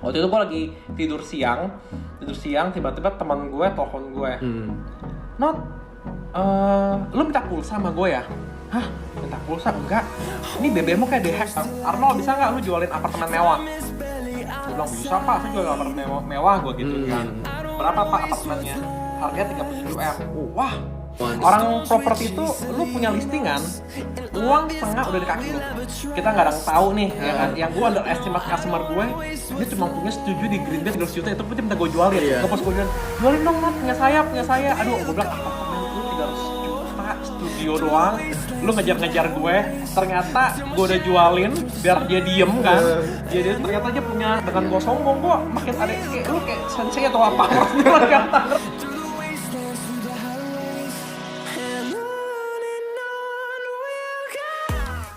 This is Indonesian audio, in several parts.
Waktu itu gue lagi tidur siang tiba-tiba teman gue telepon gue. Not, lu minta pulsa sama gue ya? Hah? Minta pulsa? Enggak. Ini BBM kayak dihack. Arnold, bisa nggak lu jualin apartemen mewah? Gue bilang, bisa pak, saya jualin apartemen mewah gue gitu kan. Berapa pak apartemennya? Harganya 37 M. Wah, orang properti itu lu punya listingan, uang setengah udah di kaki lu. Kita nggak ada yang tahu nih, ya kan? Yang gue underestimate customer gue, dia cuma punya setuju di Green Bay 300 juta, itu pun dia minta gue jualin. Gue pas gue bilang, jualin dong Nat, punya saya. Aduh, gue bilang apartemen lu 300 juta, studio doang, lu ngejar-ngejar gue. Ternyata gue udah jualin, biar dia diem kan. Jadi ternyata dia punya, dengan gue sombong, gue makin ada kayak lu kayak sensei atau apa orang.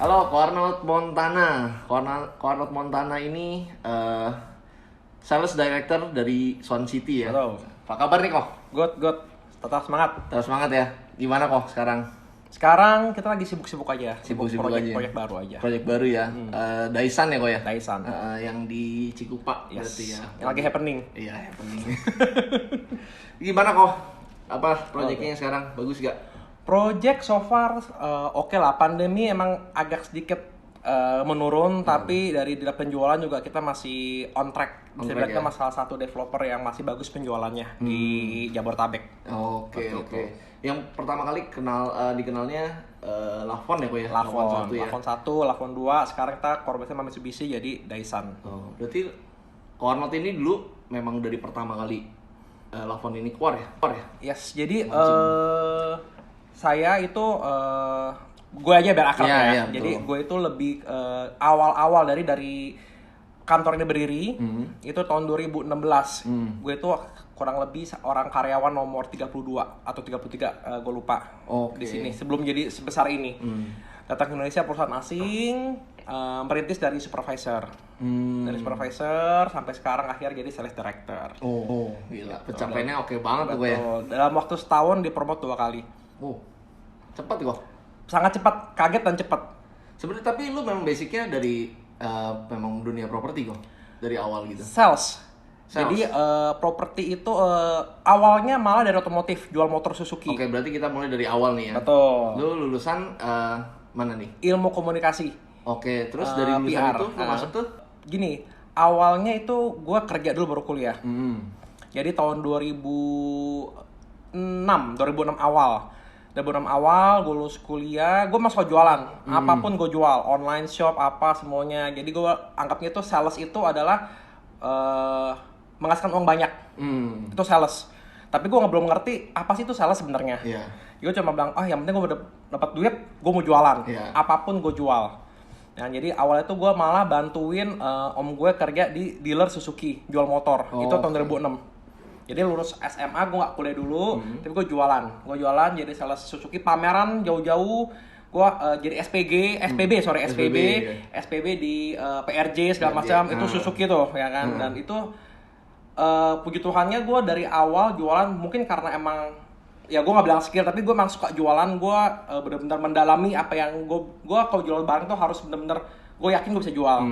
Halo, Cornot Montana ini sales director dari Swan City ya. Halo. Apa kabar nih kok? Good. Tetap semangat. Terus semangat ya. Gimana kok sekarang? Sekarang kita lagi sibuk-sibuk aja. Sibuk-sibuk aja. Proyek baru aja. Proyek baru ya. Daisan ya kok ya? Daisan. Yang di Cikupa berarti ya. Yang lagi happening. Iya, happening. Gimana kok? Apa proyeknya sekarang? Bagus gak? Project so far oke lah. Pandemi emang agak sedikit menurun, tapi dari penjualan juga kita masih on track. Bisa bilang kita salah satu developer yang masih bagus penjualannya di Jabodetabek. Oke. Yang pertama kali dikenalnya Lafon ya kok ya? Lafon 1, Lafon 2, sekarang kita core base sama Mitsubishi jadi Daisan. Oh, berarti Cornot ini dulu memang dari pertama kali Lafon ini keluar ya? Yes, jadi saya itu gue aja biar akrab ya. Jadi gue itu lebih awal-awal dari kantor ini berdiri itu tahun 2016. Gue itu kurang lebih orang karyawan nomor 32 atau 33 gue lupa di sini sebelum jadi sebesar ini. Datang ke Indonesia perusahaan asing, merintis dari supervisor. Dari supervisor sampai sekarang akhir jadi sales director. Oh, gila. Pencapaiannya oke banget tuh gue ya. Dalam waktu setahun dipromote 2 kali. Oh, cepat kok. Sangat cepat, kaget dan cepat. Sebenarnya tapi lu memang basicnya dari memang dunia properti kok, dari awal gitu. Sales. Jadi properti itu awalnya malah dari otomotif, jual motor Suzuki. Oke, berarti kita mulai dari awal nih ya. Betul. Lu lulusan mana nih? Ilmu komunikasi. Oke, terus dari lulusan PR. itu lu masuk tuh? Gini, awalnya itu gue kerja dulu baru kuliah. Jadi tahun 2006 awal. 2006 awal, gue lulus kuliah, gue masuk jualan. Apapun gue jual, online shop, apa semuanya. Jadi gue anggapnya itu sales itu adalah menghasilkan uang banyak. Itu sales. Tapi gue belum ngerti apa sih itu sales sebenarnya. Gue cuma bilang, yang penting gue dapat duit, gue mau jualan. Apapun gue jual. Nah, jadi awalnya tuh gue malah bantuin om gue kerja di dealer Suzuki, jual motor. Itu tahun 2006. Jadi lulus SMA, gue gak kuliah dulu, tapi gue jualan. Gue jualan jadi sales Suzuki, pameran jauh-jauh. Gue jadi SPB di PRJ segala macam. Itu Suzuki tuh, ya kan. Dan itu puji Tuhannya gue dari awal jualan, mungkin karena emang ya gue nggak bilang skill, tapi gue emang suka jualan. Gue benar-benar mendalami apa yang gue kalau jual barang tuh harus benar-benar gue yakin gue bisa jual.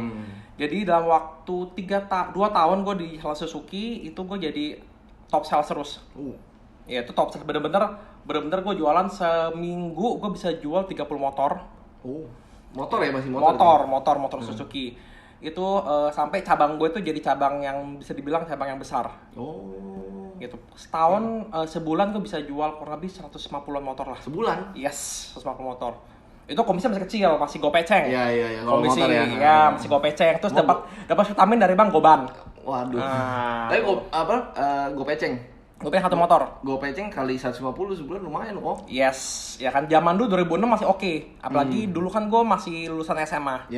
Jadi dalam waktu 2 tahun gue di sales Suzuki itu gue jadi top sales terus. Ya itu top sales, bener-bener gue jualan seminggu gue bisa jual 30 motor. Motor ya, masih motor? Motor Suzuki. Itu sampai cabang gue itu jadi cabang yang bisa dibilang cabang yang besar. Gitu. Setahun, sebulan gue bisa jual kurang lebih 150-an motor lah. Sebulan? Yes, 150 motor. Itu komisi masih kecil, masih gopeceng. Iya. Komisi ya masih gopeceng. Terus dapat vitamin dari Bang Goban. Waduh. Tapi gopeceng. Gopeceng 1 motor. Gopeceng kali 150 sebulan lumayan kok. Yes, ya kan zaman dulu 2006 masih oke. Apalagi dulu kan gue masih lulusan SMA.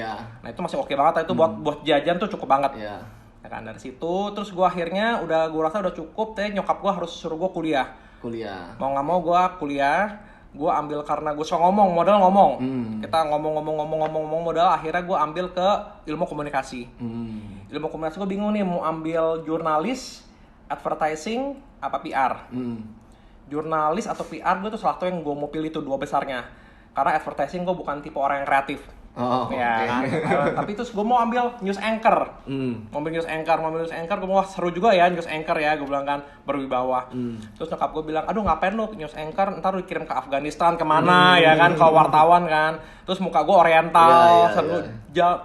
Nah itu masih oke banget. Itu buat jajan tuh cukup banget. Ya kan dari situ, terus gue akhirnya gue rasa udah cukup. Tapi nyokap gue harus suruh gue kuliah. Mau nggak mau gue kuliah. Gue ambil karena gue suka modal ngomong. Kita ngomong modal. Akhirnya gue ambil ke ilmu komunikasi. Ilmu komunikasi gue bingung nih mau ambil jurnalis, advertising, apa PR. Jurnalis atau PR gue tuh salah satu yang gue mau pilih tuh 2 besarnya. Karena advertising gue bukan tipe orang yang kreatif. Oh, Ya kan? Tapi terus gue mau ambil news anchor. Mau ambil news anchor, gue mau wah seru juga ya news anchor ya, gue bilang kan berwibawa. Terus nyokap gue bilang, aduh ngapain lu news anchor, ntar lu kirim ke Afghanistan kemana ya kan, kalau wartawan kan. Terus muka gue oriental,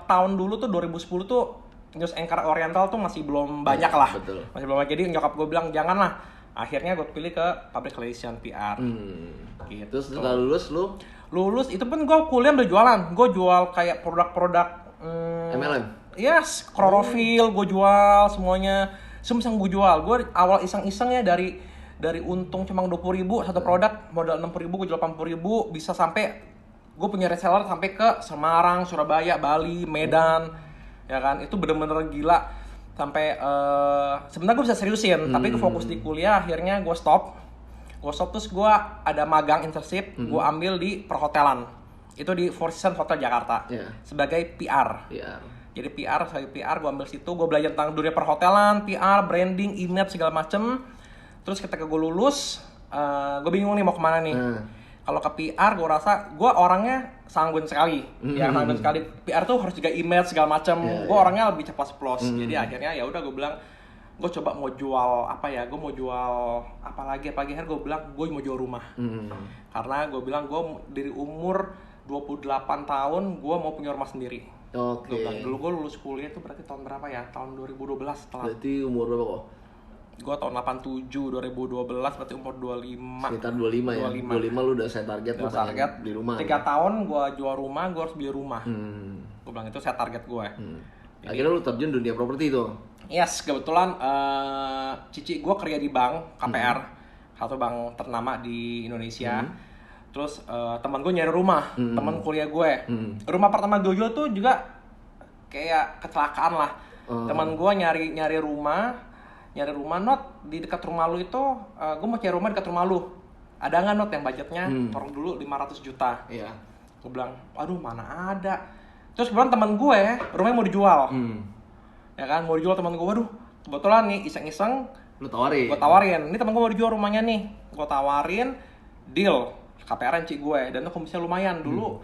tahun dulu tuh 2010 tuh news anchor oriental tuh masih belum banyak lah. Betul. Masih belum banyak, jadi nyokap gue bilang janganlah. Akhirnya gue pilih ke public relation PR. Gitu. Terus setelah lulus Itu pun gue kuliah udah jualan. Gue jual kayak produk-produk MLM? Yes, klorofil gue jual semuanya. Semua gue jual. Gue awal iseng-iseng ya dari untung cuma 20.000 satu produk, modal 60.000 gue jual 80.000, bisa sampai gue punya reseller sampai ke Semarang, Surabaya, Bali, Medan. Ya kan? Itu bener-bener gila. Sampai sebenarnya gue bisa seriusin, tapi gue fokus di kuliah, akhirnya gue stop terus gue ada magang internship, gue ambil di perhotelan, itu di Four Seasons Hotel Jakarta, sebagai PR. Jadi sebagai PR gue ambil situ, gue belajar tentang dunia perhotelan, PR, branding, image segala macem. Terus ketika gue lulus, gue bingung nih mau kemana nih. Kalau ke PR gue rasa gue orangnya sanguin sekali, sanguin sekali. PR tuh harus juga image segala macem. Gue orangnya lebih ceplos-ceplos. Jadi akhirnya ya udah gue bilang, gue coba mau jual apa ya, gue mau jual apa lagi akhirnya gue bilang gue mau jual rumah. Karena gue bilang gue dari umur 28 tahun gue mau punya rumah sendiri. Gue bilang dulu gue lulus kuliah itu berarti tahun berapa ya, tahun 2012 setelah. Berarti umur berapa kok? Gue tahun 87, 2012 berarti umur 25. Sekitar 25 ya? 25 lu udah set target lu pengen beli rumah. 3 tahun gue jual rumah, gue harus beli rumah. Gue bilang itu set target gue. Akhirnya lu terjun dunia properti tuh? Yes, kebetulan cici gue kerja di bank KPR, satu bank ternama di Indonesia. Terus teman gue nyari rumah, teman kuliah gue. Rumah pertama gue jual tuh juga kayak kecelakaan lah. Teman gue nyari rumah, Not di dekat rumah lu itu, gue mau cari rumah dekat rumah lu. Ada nggak Not yang budgetnya orang dulu 500 juta? Iya. Gue bilang, aduh mana ada. Terus kebetulan teman gue rumahnya mau dijual. Ya kan, mau dijual teman gue, waduh kebetulan nih iseng-iseng lu tawarin? Gue tawarin, ini teman gue mau dijual rumahnya nih, gue tawarin, deal, KPR-an cik gue, dan itu komisinya lumayan, dulu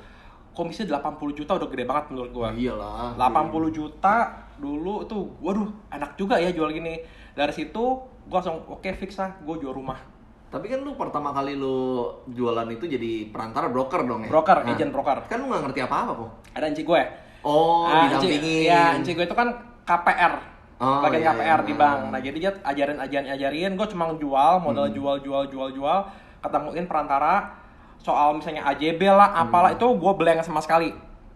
komisinya 80 juta udah gede banget menurut gue. Iyalah 80 juta dulu itu, waduh enak juga ya jual gini. Dari situ gue langsung oke, fix lah, gue jual rumah. Tapi kan lu pertama kali lu jualan itu jadi perantara, broker dong ya? Broker, agent broker. Kan lu gak ngerti apa-apa kok? Ada encik gue. Didampingin. Iya, encik gue itu kan KPR, bagian KPR di bank. Nah jadi dia ajarin, gue cuma jual, modal jual, ketemuin perantara, soal misalnya AJB lah, apalah itu gue blank sama sekali.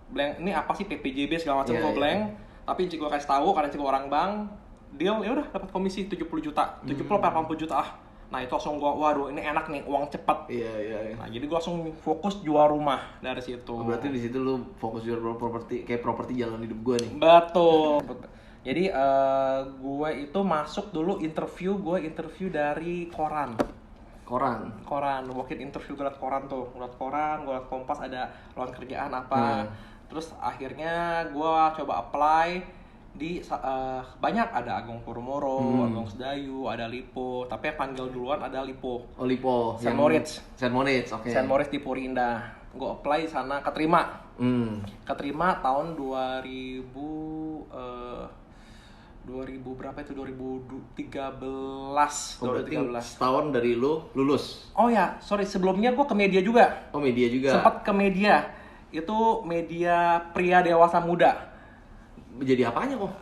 Blank, ini apa sih PPJB segala macam gue blank. Tapi encik gue kasih tahu, karena encik gue orang bank, deal ya udah dapat komisi 70 juta, 70 atau 80 juta ah. Nah itu langsung gue, waduh ini enak nih, uang cepet. Iya. Nah jadi gue langsung fokus jual rumah dari situ. Berarti di situ lu fokus jual properti, kayak properti jalan hidup gue nih. Betul. Jadi gue itu masuk dulu interview dari koran. Mungkin interview gue liat koran tuh, gue liat Kompas ada lowongan kerjaan apa. Terus akhirnya gue coba apply di banyak, ada Agung Podomoro, Agung Sedayu, ada Lipo, tapi yang panggil duluan ada Lipo. Oh Lipo, Saint Moritz, oke. Saint Moritz di Puri Indah. Gue apply sana, keterima tahun 2000 berapa itu, 2013. Setahun dari lu lulus. Oh ya, sorry, sebelumnya gue ke media juga. Oh media juga. Sempat ke media, itu media pria dewasa muda. Jadi apanya kok?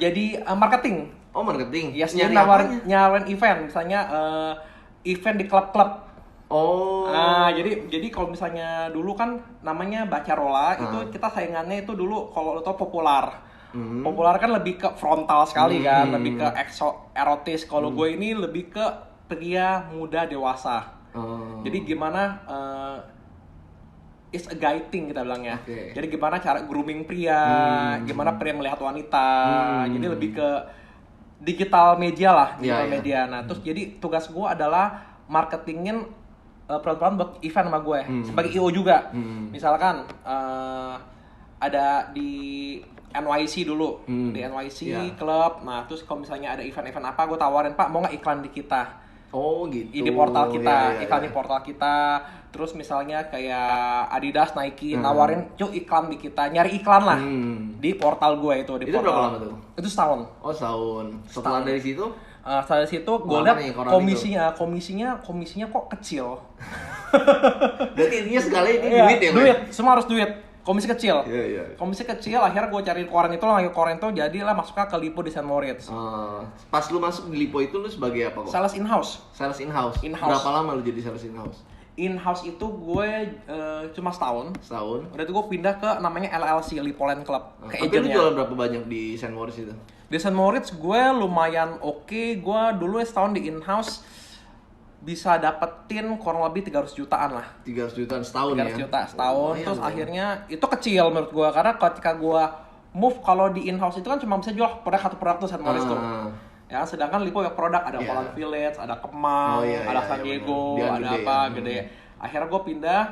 Jadi marketing. Oh marketing. Yes, jadi nyawarin event, misalnya event di klub-klub. Oh. Jadi kalau misalnya dulu kan namanya Bacarola, itu kita saingannya itu dulu kalau lo tau Popular. Popular kan lebih ke frontal sekali kan, lebih ke erotis. Kalau gue ini lebih ke pria muda dewasa. Jadi gimana is a guiding kita bilangnya. Jadi gimana cara grooming pria, gimana pria melihat wanita. Jadi lebih ke digital media lah, media. Nah, terus jadi tugas gue adalah marketingin peran-peran buat event sama gue sebagai IO juga. Misalkan ada di NYC dulu, di NYC klub. Nah, terus kalau misalnya ada event-event apa, gue tawarin, Pak mau nggak iklan di kita. Oh gitu. Di portal kita, Ya, iklan ya. di portal kita. Terus misalnya kayak Adidas, Nike nawarin, "Cuk, iklan di kita." Nyari iklan lah. Di portal gue itu, di Itu portal. berapa lama tuh? Itu setahun. Oh setahun. Setelah dari situ, Setelah situ gue Lama liat nih koran komisinya kok kecil. berarti intinya segala ini Iya, duit ya, Mas? duit, semua harus duit. Komisi kecil. Iya, iya. Komisi kecil, akhirnya gue cari koran itu, lagi koran itu jadilah masuknya ke Lipo di St. Moritz. Pas lu masuk di Lipo itu lu sebagai apa kok? Sales in-house. Sales in-house. In-house. Berapa lama lu jadi sales in-house? In-house itu gue cuma setahun. Setahun. Udah itu gue pindah ke namanya LLC, Lipoland Club. Ke Tapi lu agentnya. jualan berapa banyak di St. Moritz itu? Di St. Moritz gue lumayan oke. Gue dulu setahun di in-house bisa dapetin kurang lebih 300 jutaan lah. 300 jutaan setahun ya? 300 juta setahun. Lumayan Terus dong. akhirnya itu kecil menurut gue. Karena ketika gue move, kalau di in-house itu kan cuma bisa jual satu produk tuh St. Moritz tuh. Ya, sedangkan Lipo ya produk, ada Iya. Holland Village, ada Kemang, Oh, iya, ada iya, San iya, Diego, bener. Dia ada gede apa, ya. gede. Akhirnya gue pindah,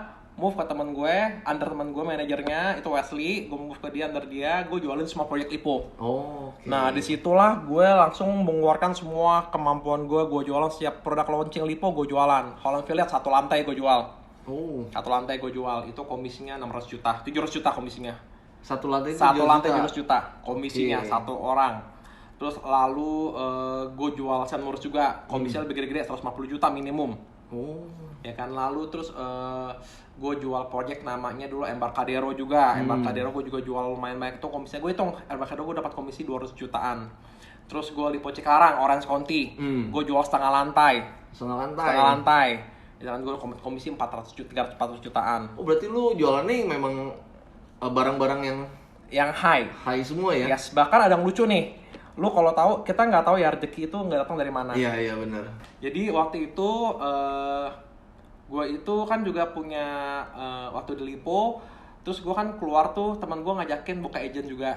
move ke temen gue, under temen gue, manajernya, itu Wesley. Gue move ke dia, under dia, gue jualin semua proyek Lipo. Oh, oke. Nah, disitulah gue langsung mengeluarkan semua kemampuan gue jualan setiap produk launching Lipo, gue jualan. Holland Village, satu lantai gue jual. Oh, Satu lantai gue jual, itu komisinya 600 juta, 700 juta komisinya. satu lantai itu Satu 700 lantai juta. 700 juta komisinya, Oke. satu orang. Terus lalu gue jual St. Moritz juga, komisinya lebih gede-gede, 150 juta minimum. Oh. Ya kan, lalu terus gue jual project namanya dulu Embarcadero juga. Embarcadero gue juga jual lumayan banyak, itu komisinya gue hitung, Embarcadero gue dapat komisi 200 jutaan. Terus gue Lipo Cikarang, Orange County, gue jual setengah lantai. Setengah lantai. Setengah lantai. Ya kan, gue komisi 400 juta, 400 jutaan. Oh, berarti lu jualannya memang barang-barang yang Yang high. high semua ya? Yes, bahkan ada yang lucu nih. Lu kalau tahu, kita nggak tahu ya rezeki itu nggak datang dari mana. Iya, iya benar. Jadi waktu itu gue itu kan juga punya waktu di Lipo, terus gue kan keluar tuh, teman gue ngajakin buka agent juga.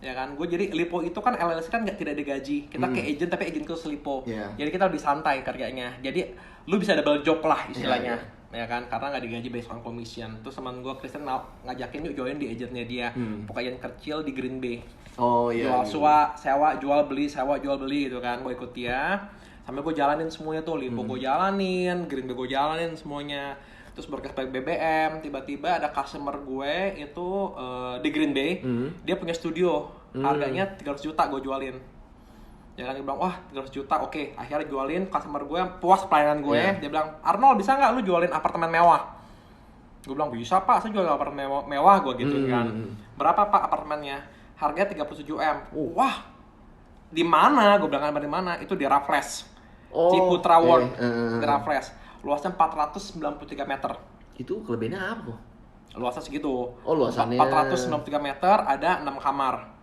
Ya kan, gue jadi Lipo itu kan LLC kan tidak digaji, kita ke agent tapi agent ke Lipo. Yeah. Jadi kita lebih santai kerjanya. Jadi lu bisa double job lah istilahnya. Yeah, Ya kan, karena nggak digaji based on commission. Terus teman gue Kristen ngajakin yuk join di agentnya dia, buka agent kecil di Green Bay. Oh iya. Jual sewa, jual beli, sewa, jual beli gitu kan. Gue ikut dia. Sampai gue jalanin semuanya tuh, Lipo gue jalanin, Green Bay gue jalanin semuanya. Terus broadcast pakai BBM, tiba-tiba ada customer gue itu di Green Bay, dia punya studio, harganya 300 juta gue jualin. Ya kan, dia bilang, wah 300 juta, oke. Akhirnya jualin, customer gue puas pelayanan gue. Dia bilang, Arnold bisa nggak lu jualin apartemen mewah? Gue bilang, bisa pak, saya jual apartemen mewah gue gitu kan. Berapa pak apartemennya? Harganya 37 M. Wah, di mana? Gue bilang, di mana? Itu di Raffles. Ciputra World. Di Raffles. Luasnya 493 meter. Itu kelebihannya apa kok? Luasnya segitu. Oh, luasannya 493 meter, ada 6 kamar.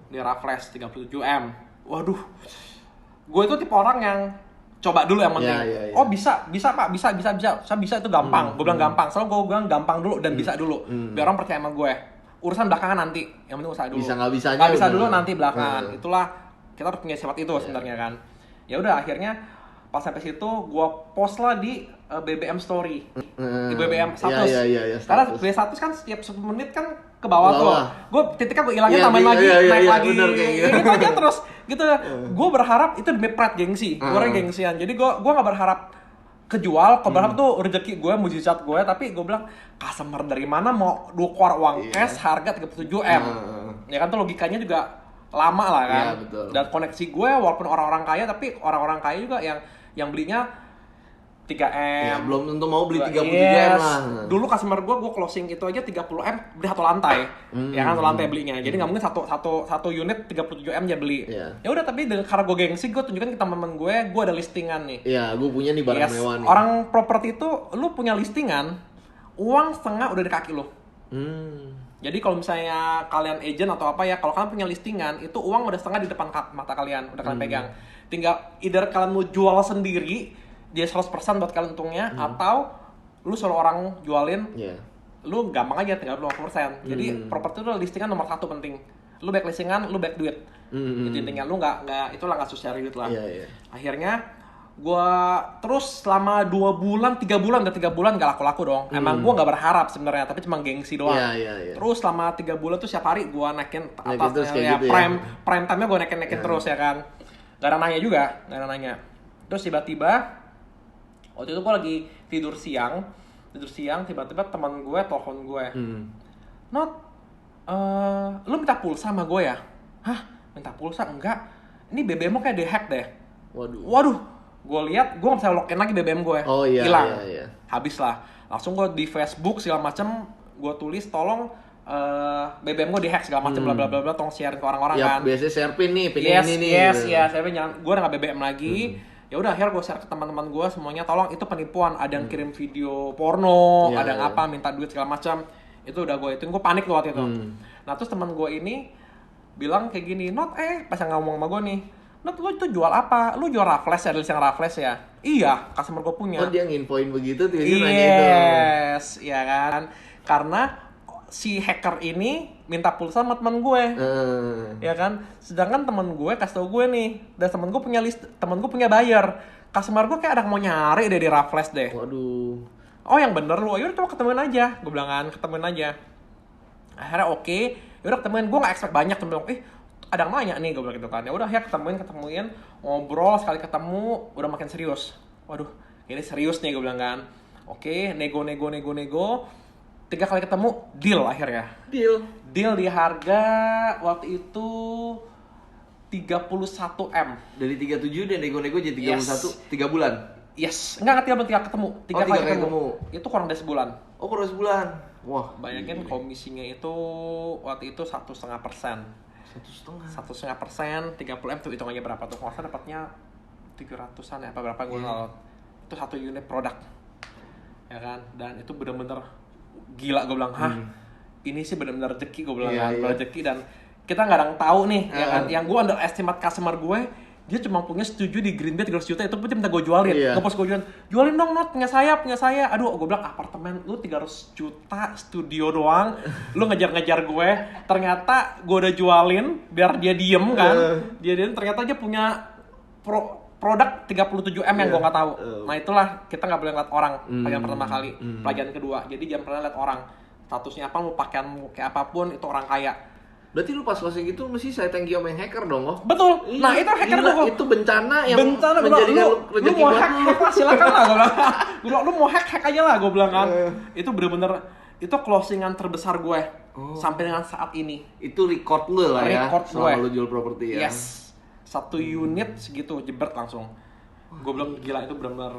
Di Raffles 37 M. Waduh. Gue itu tipe orang yang coba dulu yang penting. Ya. Oh bisa pak, bisa. Saya bisa itu gampang. Gue bilang gampang. Selalu gue bilang gampang dulu dan bisa dulu. Biar orang percaya sama gue. Urusan belakangan nanti. Yang penting usaha dulu. Bisa nggak bisanya Nggak bisa udah. dulu nanti belakangan. Itulah kita harus punya sifat itu sebenarnya kan. Ya udah akhirnya pas sampai situ gue post lah di BBM story. Di BBM status. Iya, Karena status. BBM status kan setiap 10 menit kan ke bawah tuh. Bawah. Gue titiknya gue ilangin Iya, tambahin lagi, iya, naik iya, lagi. bener kayak gitu. Gitu aja terus gitu. Gue berharap itu demi pride gengsi. Gue orang gengsian. Jadi gue nggak berharap kejual, gue berharap tuh rezeki gue, mujizat gue, tapi gue bilang customer dari mana mau keluar uang cash harga 37 M. Ya kan tuh logikanya juga lama lah kan. Iya, betul. Dan koneksi gue walaupun orang-orang kaya, tapi orang-orang kaya juga yang belinya 3 M. Ya, belum tentu mau beli 37 M Yes. lah. Dulu customer gue closing itu aja 30 M beli satu lantai. Ya kan, satu lantai belinya. Jadi nggak mungkin satu unit 37 M dia beli. Iya. Ya udah, tapi karena gue gengsi, gue tunjukkan ke teman-teman gue ada listingan nih. Iya, gue punya nih barang Yes. mewah nih. Orang properti itu lu punya listingan, uang setengah udah di kaki lu. Jadi kalau misalnya kalian agent atau apa ya, kalau kalian punya listingan, itu uang udah setengah di depan mata kalian, udah kalian pegang. Tinggal either kalian mau jual sendiri, dia 100% buat kalian untungnya, atau lu suruh orang jualin, Iya. lu gampang aja tinggal 20%. Jadi properti itu listingan nomor 1 penting. Lu baik listingan, lu baik duit. Itu intinya, lu nggak itulah nggak susah duit lah. Iya. Akhirnya gua terus selama 2 bulan, 3 bulan, udah 3 bulan gak laku-laku dong. Emang gua nggak berharap sebenarnya, tapi cuma gengsi doang. Iya. Terus selama 3 bulan tuh setiap hari gua naikin Naikin atas terus kayak ya, gitu ya. prime time-nya gua naikin terus ya kan. Gak ada nanya juga, gak ada nanya. Terus tiba-tiba waktu itu gue lagi tidur siang tiba-tiba teman gue telepon gue. Not, lu minta pulsa sama gue ya? Hah? Minta pulsa? Enggak. Ini BBM lo kayak di-hack deh. Waduh. Gue lihat, gue nggak bisa login lagi BBM gue. Oh iya. Hilang. Iya. Habis lah. Langsung gue di Facebook segala macem, gue tulis tolong BBM gue di-hack segala macem, bla bla bla bla, tolong share ke orang-orang Ya, kan. biasanya share pin nih, pin Yes, ini nih. yes, gitu. ya. Saya jangan, gue udah nggak BBM lagi. Ya udah, akhirnya gue share ke teman-teman gue semuanya, tolong itu penipuan. Ada yang kirim video porno, Iya, ada yang apa, minta duit segala macam. Itu udah gue ituin, gue panik loh waktu itu. Nah terus teman gue ini bilang kayak gini, Not, pas yang ngomong sama gue nih, Not, lu itu jual apa? Lu jual Raffles ya, dari yang Raffles ya? Iya, customer gue punya. Oh, dia nginfoin begitu, tiba-tiba nanya itu. Yes, ya kan? Karena si hacker ini minta pulsa sama teman gue. Ya kan? Sedangkan teman gue kasih tau gue nih, dan teman gue punya list, teman gue punya buyer. Customer gue kayak ada yang mau nyari deh di Raffles deh. Waduh. Oh yang bener lu, yaudah coba ketemuin aja. Gue bilang kan, ketemuin aja. Akhirnya oke, yaudah ketemuin. Gue gak expect banyak, cuma bilang, ada yang nanya nih, gue bilang gitu kan. Ya udah ya ketemuin, ngobrol, sekali ketemu, udah makin serius. Waduh, ini serius nih, gue bilang kan. Oke, nego. 3 kali ketemu, deal akhirnya. Deal di harga waktu itu 31M. Dari 37 dan nego-nego jadi 31, Yes. 3 bulan. Yes, enggak ketemu. 3 kali ketemu. Itu kurang dari sebulan. Oh, kurang sebulan. Wah, Bayangin komisinya itu waktu itu 1,5%. 1,5. 1,5%, 30M tuh hitungannya berapa tuh? Kalau saya dapatnya 300-an ya, apa berapa gue tahu. Itu 1 unit produk. Ya kan? Dan itu bener-bener gila, gue bilang, hah? Ini sih bener-bener rezeki, gue bilang kan. Rezeki, dan kita nggak ada yang tahu nih, ya kan? Yang gue underestimate customer gue, dia cuma punya setuju di Green Bay 300 juta, itu pun dia minta gue jualin. Pas gue jualin dong, Not, punya saya. Aduh, gue bilang, apartemen lu 300 juta, studio doang, lu ngejar-ngejar gue. Ternyata gue udah jualin, biar dia diem kan. Dia diem, ternyata dia punya produk 37M yang gue nggak tahu. Nah itulah, kita nggak boleh ngeliat orang pelajaran pertama kali. Pelajaran kedua, jadi jangan pernah lihat orang. Statusnya apa, mau pakaian kayak apapun, itu orang kaya. Berarti lu pas closing itu mesti saya thank you sama yang hacker dong, oh? Betul. Nah itu hacker tuh. Itu bencana yang menjadikan lu rezeki mau buat hack lah, silakan lah gue bilang. Gue bilang, lu mau hack aja lah, gue bilang kan. Itu bener-bener, itu closingan terbesar gue sampai dengan saat ini. Itu record lu lah ya, Record selama gue. lu jual properti ya. Yes. 1 unit segitu, jebret langsung. Gue bilang gila, itu bener-bener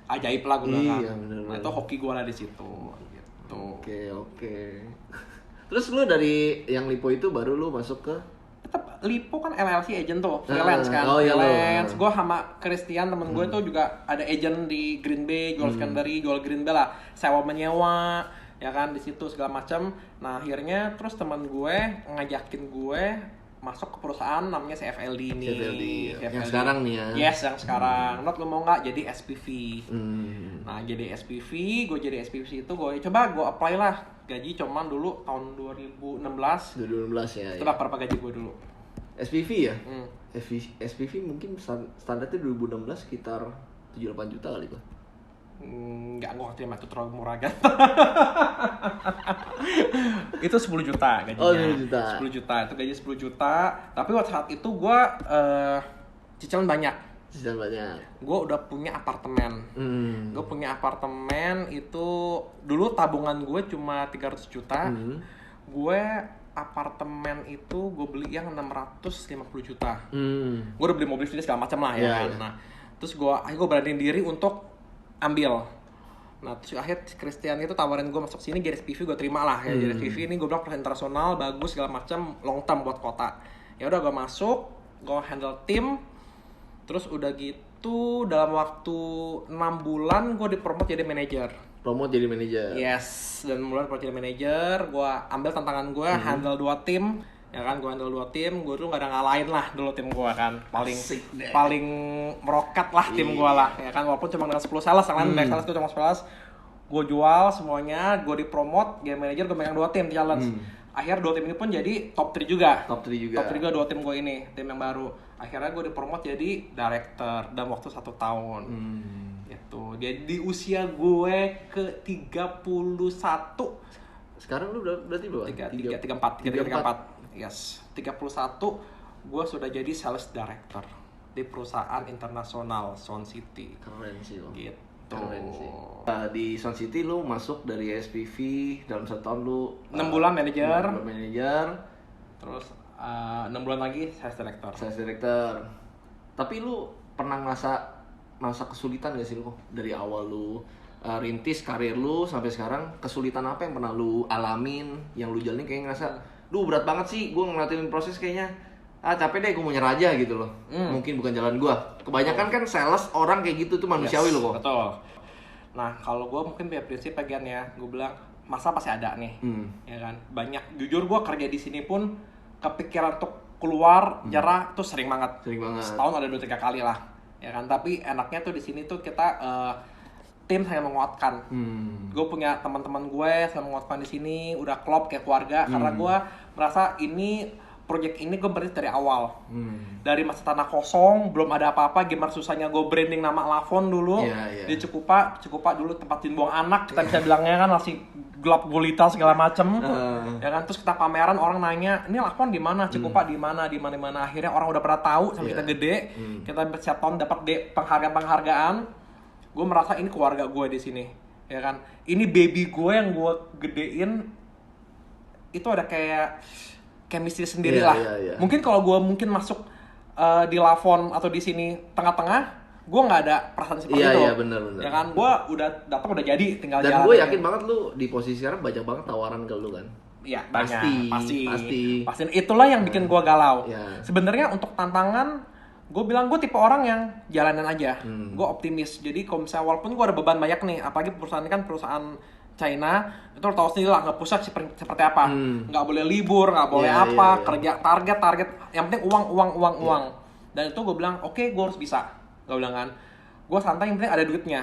ajaib lah, gue bilang kan. Iya, bener-bener. Nah itu hoki gue lah di situ. Gitu. Oke. Terus lu dari yang Lipo itu baru lu masuk ke Tetap Lipo kan LLC agent tuh, freelance kan. Oh, iya, Freelance. Gue sama Christian temen gue tuh juga ada agent di Green Bay, jual secondary, jual Green Bay lah, sewa menyewa, ya kan, di situ segala macam. Nah akhirnya terus teman gue ngajakin gue masuk ke perusahaan namanya CFLD ini. CFLD. Yang sekarang nih ya. Yes, yang sekarang. Not, lu mau nggak jadi SPV? Nah jadi SPV, gue jadi SPV itu gue coba gue apply lah. Gaji cuman dulu tahun 2016. 2016 ya. Itu berapa gaji gue dulu? SPV ya? SPV mungkin standarnya 2016 sekitar 7-8 juta kali, Pak. Enggak, gue waktu itu terlalu murah kan. Itu 10 juta gajinya. Oh, 10 juta. 10 juta, itu gaji 10 juta. Tapi waktu saat itu gue cicilan banyak. Gue udah punya apartemen. Gue punya apartemen itu dulu tabungan gue cuma 300 juta. Gue apartemen itu gue beli yang 650 juta. Gue udah beli mobil sendiri segala macam lah ya. Nah, terus gue beraniin diri untuk ambil. Nah, terus akhirnya Christian itu tawarin gue masuk sini jadi SPV, gue terima lah ya. Jadi SPV ini gue bilang perusahaan internasional, bagus segala macam, long term buat kota. Ya udah gue masuk, gue handle tim. Terus udah gitu dalam waktu 6 bulan gue dipromot jadi manajer. Yes, dan mulai promote jadi manajer, gue ambil tantangan gue handle 2 tim. Ya kan, gue handle 2 tim, gue tuh gak ada ngalahin lah dulu tim gue kan. Paling merokat lah tim gue lah. Ya kan, walaupun cuma dengan 10 sales, yang lain back sales gue cuma 10 sales. Gue jual semuanya, gue dipromot, game manager, gue megang 2 tim challenge. Akhirnya 2 tim ini pun jadi top 3 juga. Top 3 2 tim gue ini, tim yang baru. Akhirnya gue dipromot jadi director dalam waktu 1 tahun. Gitu. Jadi usia gue ke 31. Sekarang lu berarti berapa? 34. Yes. 31 gue sudah jadi sales director. di perusahaan internasional Sound City. Keren sih lo. Gitu. Keren sih. Di Sound City lu masuk dari SPV dalam 1 tahun lu 6 bulan manajer. 6 bulan manajer. Terus 6 bulan lagi sales director. Sales director. Tapi lu pernah masa kesulitan gak sih lu dari awal lu rintis karir lu sampai sekarang, kesulitan apa yang pernah lu alamin, yang lu jalanin kayak ngerasa, duh berat banget sih, gue ngeliatin proses kayaknya, capek deh, gue mau nyerah aja gitu loh. Mungkin bukan jalan gue. Kebanyakan kan sales orang kayak gitu tuh manusiawi loh kok. Betul. Nah kalau gue mungkin punya prinsip bagian ya, gue bilang masa pasti ada nih, ya kan. Banyak, jujur gue kerja di sini pun kepikiran untuk keluar nyerah tuh sering banget. Setahun ada 2-3 kali lah, ya kan. Tapi enaknya tuh di sini tuh kita tim saya menguatkan. Gue punya teman-teman gue saya menguatkan di sini, udah klop kayak keluarga. Karena gue merasa ini project ini gue berdiri dari awal. Dari masa tanah kosong, belum ada apa-apa, gimana susahnya gue branding nama Lavon dulu. Di Cikupa dulu tempat buang anak, kita bisa bilangnya kan, masih gelap gulita segala macem. Ya kan, terus kita pameran, orang nanya, ini Lavon di mana? Cikupa di mana? Akhirnya orang udah pernah tahu sampai kita gede. Kita setiap tahun dapat penghargaan. Gue merasa ini keluarga gue di sini, ya kan. Ini baby gue yang gue gedein, itu ada kayak chemistry sendiri lah. Mungkin kalau gue masuk di Lavon atau di sini tengah-tengah, gue nggak ada perasaan seperti itu. Iya benar. Ya kan, gue udah datang udah jadi, tinggal dan jalan. Dan gue yakin banget lu di posisi sekarang banyak banget tawaran ke lu kan. Iya banyak, pasti. Itulah yang bikin gue galau. Ya. Sebenarnya untuk tantangan, gue bilang gue tipe orang yang jalanin aja. Gue optimis. Jadi kalau misalnya walaupun gue ada beban banyak nih, apalagi perusahaan ini kan perusahaan China, itu lo tau sendiri lah, nggak pusat seperti apa. Nggak boleh libur, nggak boleh kerja target. Yang penting uang. Dan itu gue bilang, oke, gue harus bisa. Gue bilang kan, gue santai, yang penting ada duitnya.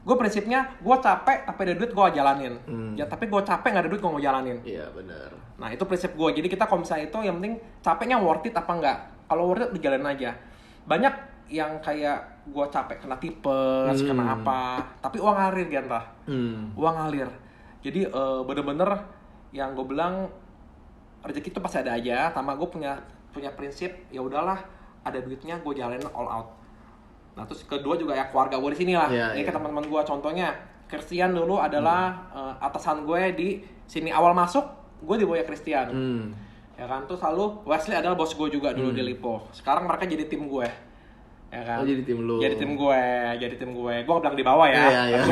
Gue prinsipnya, gue capek tapi ada duit gue jalanin. Ya tapi gue capek nggak ada duit gue mau jalanin. Iya benar. Nah itu prinsip gue. Jadi kita kalau misalnya itu yang penting capeknya worth it apa enggak. Kalau worth it dijalanin aja. Banyak yang kayak gue capek kena tipes, kena apa, tapi uang ngalir Genta. Uang ngalir. Jadi bener-bener yang gue bilang rezeki itu pasti ada aja. Sama gue punya prinsip, ya udahlah, ada duitnya gue jalanin all out. Nah terus kedua juga ya keluarga gue di sini lah. Ini ke teman-teman gue, contohnya Christian dulu adalah atasan gue di sini. Awal masuk gue dibawa Christian. Ya kan, terus lalu Wesley adalah bos gue juga dulu di Lipo. Sekarang mereka jadi tim gue. Ya kan? Jadi tim lu. Jadi tim gue. Gue bilang di bawah ya. Iya.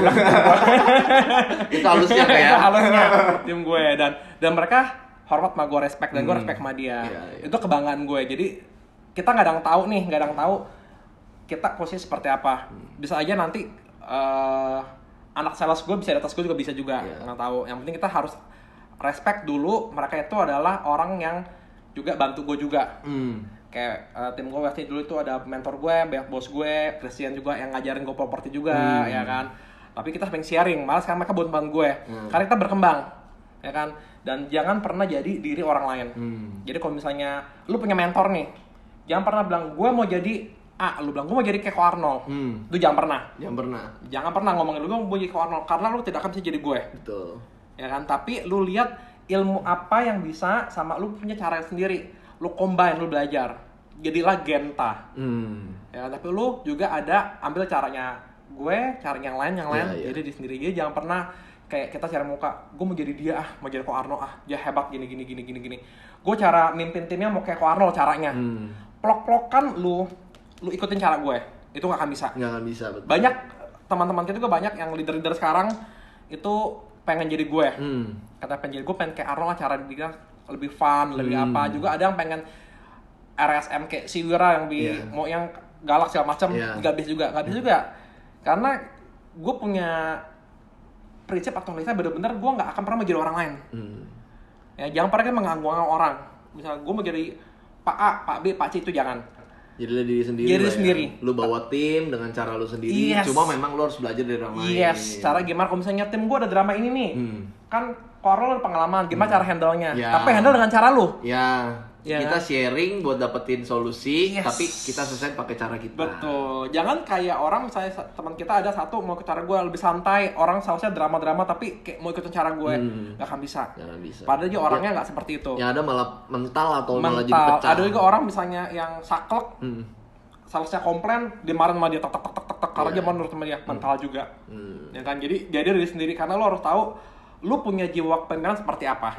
Itu halusnya kayak. Itu halusnya tim gue, dan mereka hormat sama gue, respect, dan gue respect sama dia. Itu kebanggaan gue. Jadi kita nggak ada yang tahu kita posisi seperti apa. Bisa aja nanti anak sales gue bisa di atas gue juga bisa juga. Nggak tahu. Yang penting kita harus respect dulu, mereka itu adalah orang yang juga bantu gue juga. Kayak tim gue waktu dulu itu ada mentor gue, bos gue, Christian juga yang ngajarin gue properti juga, ya kan. Tapi kita pengen sharing, malah sekarang mereka buat bantu gue. Karena kita berkembang, ya kan. Dan jangan pernah jadi diri orang lain. Jadi kalau misalnya lu punya mentor nih, jangan pernah bilang gue mau jadi lu bilang gue mau jadi kayak Ko Arnold. Itu jangan pernah. Jangan pernah ngomongin lu gue mau jadi Ko Arnold, karena lu tidak akan bisa jadi gue. Betul. Ya kan, tapi lu lihat ilmu apa yang bisa sama lu punya cara sendiri, lu combine, lu belajar, jadilah Genta. Ya kan, tapi lu juga ada ambil caranya gue, caranya yang lain, jadi di sendiri. Jadi jangan pernah kayak kita cari muka, gue mau jadi dia, mau jadi Ko Arnold, dia hebat gini. Gue cara mimpin timnya mau kayak Ko Arnold caranya. Plok-plokan lu ikutin cara gue, itu nggak akan bisa. Betul. Banyak teman-teman kita juga banyak yang leader sekarang itu pengen jadi gue. Kata pengen jadi gue, pengen kayak Arnold lah, cara dia lebih fun, lebih apa. Juga ada yang pengen RSM kayak si Wira yang mau yang galak segala macam. Gak bisa juga. Karena gue punya prinsip atau nilai bener-bener gue nggak akan pernah menjadi orang lain. Ya jangan pernah kan mengganggu orang. Misalnya gue mau jadi Pak A, Pak B, Pak C, itu jangan. Jadilah diri sendiri. Sendiri. Ya. Lu bawa tim dengan cara lu sendiri. Cuma memang lu harus belajar dari orang lain. Cara gimana kalau misalnya tim gue ada drama ini nih. Kan Ko ada pengalaman, gimana cara handle-nya. Tapi handle dengan cara lu. Kita sharing buat dapetin solusi, tapi kita selesai pakai cara kita. Betul. Jangan kayak orang, misalnya teman kita ada satu mau ke cara gue lebih santai, orang sausnya drama-drama tapi kayak mau ikutin cara gue. Gak akan bisa. Padahal dia orangnya gak seperti itu. Yang ada malah mental atau malah jadi pecah. Ada juga orang misalnya yang saklek, salesnya komplain, dia marah sama dia, tak karena dia menurut sama dia, mental juga. Ya kan, jadi diri sendiri, karena lo harus tahu lo punya jiwa kepemimpinan seperti apa.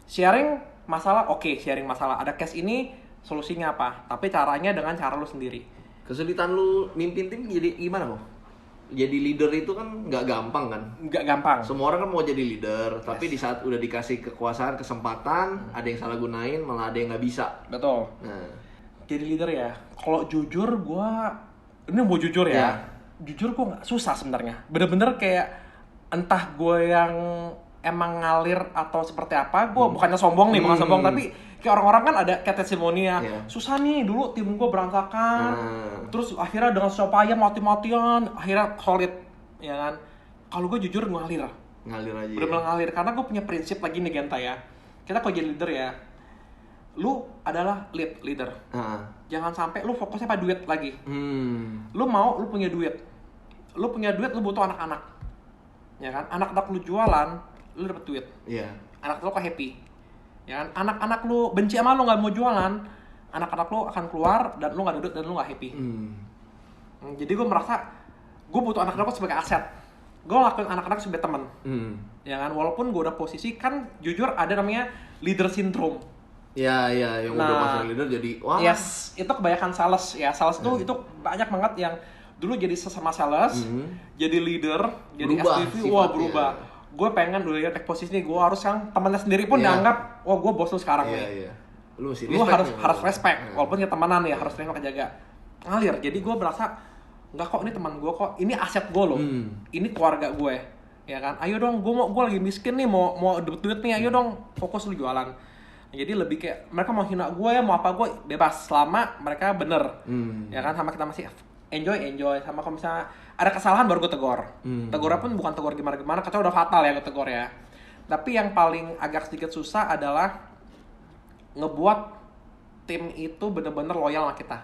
Sharing masalah, oke, sharing masalah, ada case ini, solusinya apa, tapi caranya dengan cara lo sendiri. Kesulitan lu mimpin tim jadi gimana kok? Jadi leader itu kan nggak gampang kan? Nggak gampang. Semua orang kan mau jadi leader, tapi di saat udah dikasih kekuasaan, kesempatan, ada yang salah gunain, malah ada yang nggak bisa. Betul. Nah, Jadi leader ya, kalau jujur ini mau jujur ya, jujur gue nggak susah sebenarnya. Bener-bener kayak entah gue yang emang ngalir atau seperti apa, gue bukannya sombong nih, bukan sombong, tapi kayak orang-orang kan ada kayak testimoni ya, susah nih dulu tim gue berantakan, terus akhirnya dengan susah payah mati-matian, akhirnya solid, ya kan. Kalau gue jujur ngalir aja. Bener-bener ngalir, karena gue punya prinsip lagi nih Genta ya. Kita kalau jadi leader ya, lu adalah leader. Jangan sampai lu fokusnya pada duit lagi. Lu punya duit. Lu butuh anak-anak. Ya kan? Anak-anak lu jualan, lu dapet duit. Iya. Anak lu happy. Ya kan? Anak-anak lu benci sama lu, nggak mau jualan, anak-anak lu akan keluar dan lu nggak ada duit dan lu nggak happy. Jadi gue merasa gue butuh anak-anak gue sebagai aset. Gue ngelakuin anak-anak sebagai teman. Ya kan? Walaupun gue udah posisi, kan jujur ada namanya leader syndrome. Iya, yang udah masuk leader jadi wah. Yes, itu kebanyakan sales ya. Sales itu banyak banget yang dulu jadi sesama sales, jadi leader, jadi SDV, berubah. Gue pengen dulu ya take posisi nih, gue harus yang temannya sendiri pun dianggap, gue bos lu sekarang nih. Lu harus respect, walaupun ya temenan ya, harus respect jaga. Ngalir, jadi gue merasa enggak kok, ini teman gue kok, ini aset gue loh, ini keluarga gue, ya kan. Ayo dong, gue lagi miskin nih, mau duit nih, ayo dong, fokus lu jualan. Jadi lebih kayak mereka mau hina gue ya, mau apa gue bebas selama mereka bener, ya kan. Sama kita masih enjoy. Sama kalau misalnya ada kesalahan baru gue tegur. Tegurnya pun bukan tegur gimana, kacau udah fatal ya gue tegur ya. Tapi yang paling agak sedikit susah adalah ngebuat tim itu bener-bener loyal sama kita.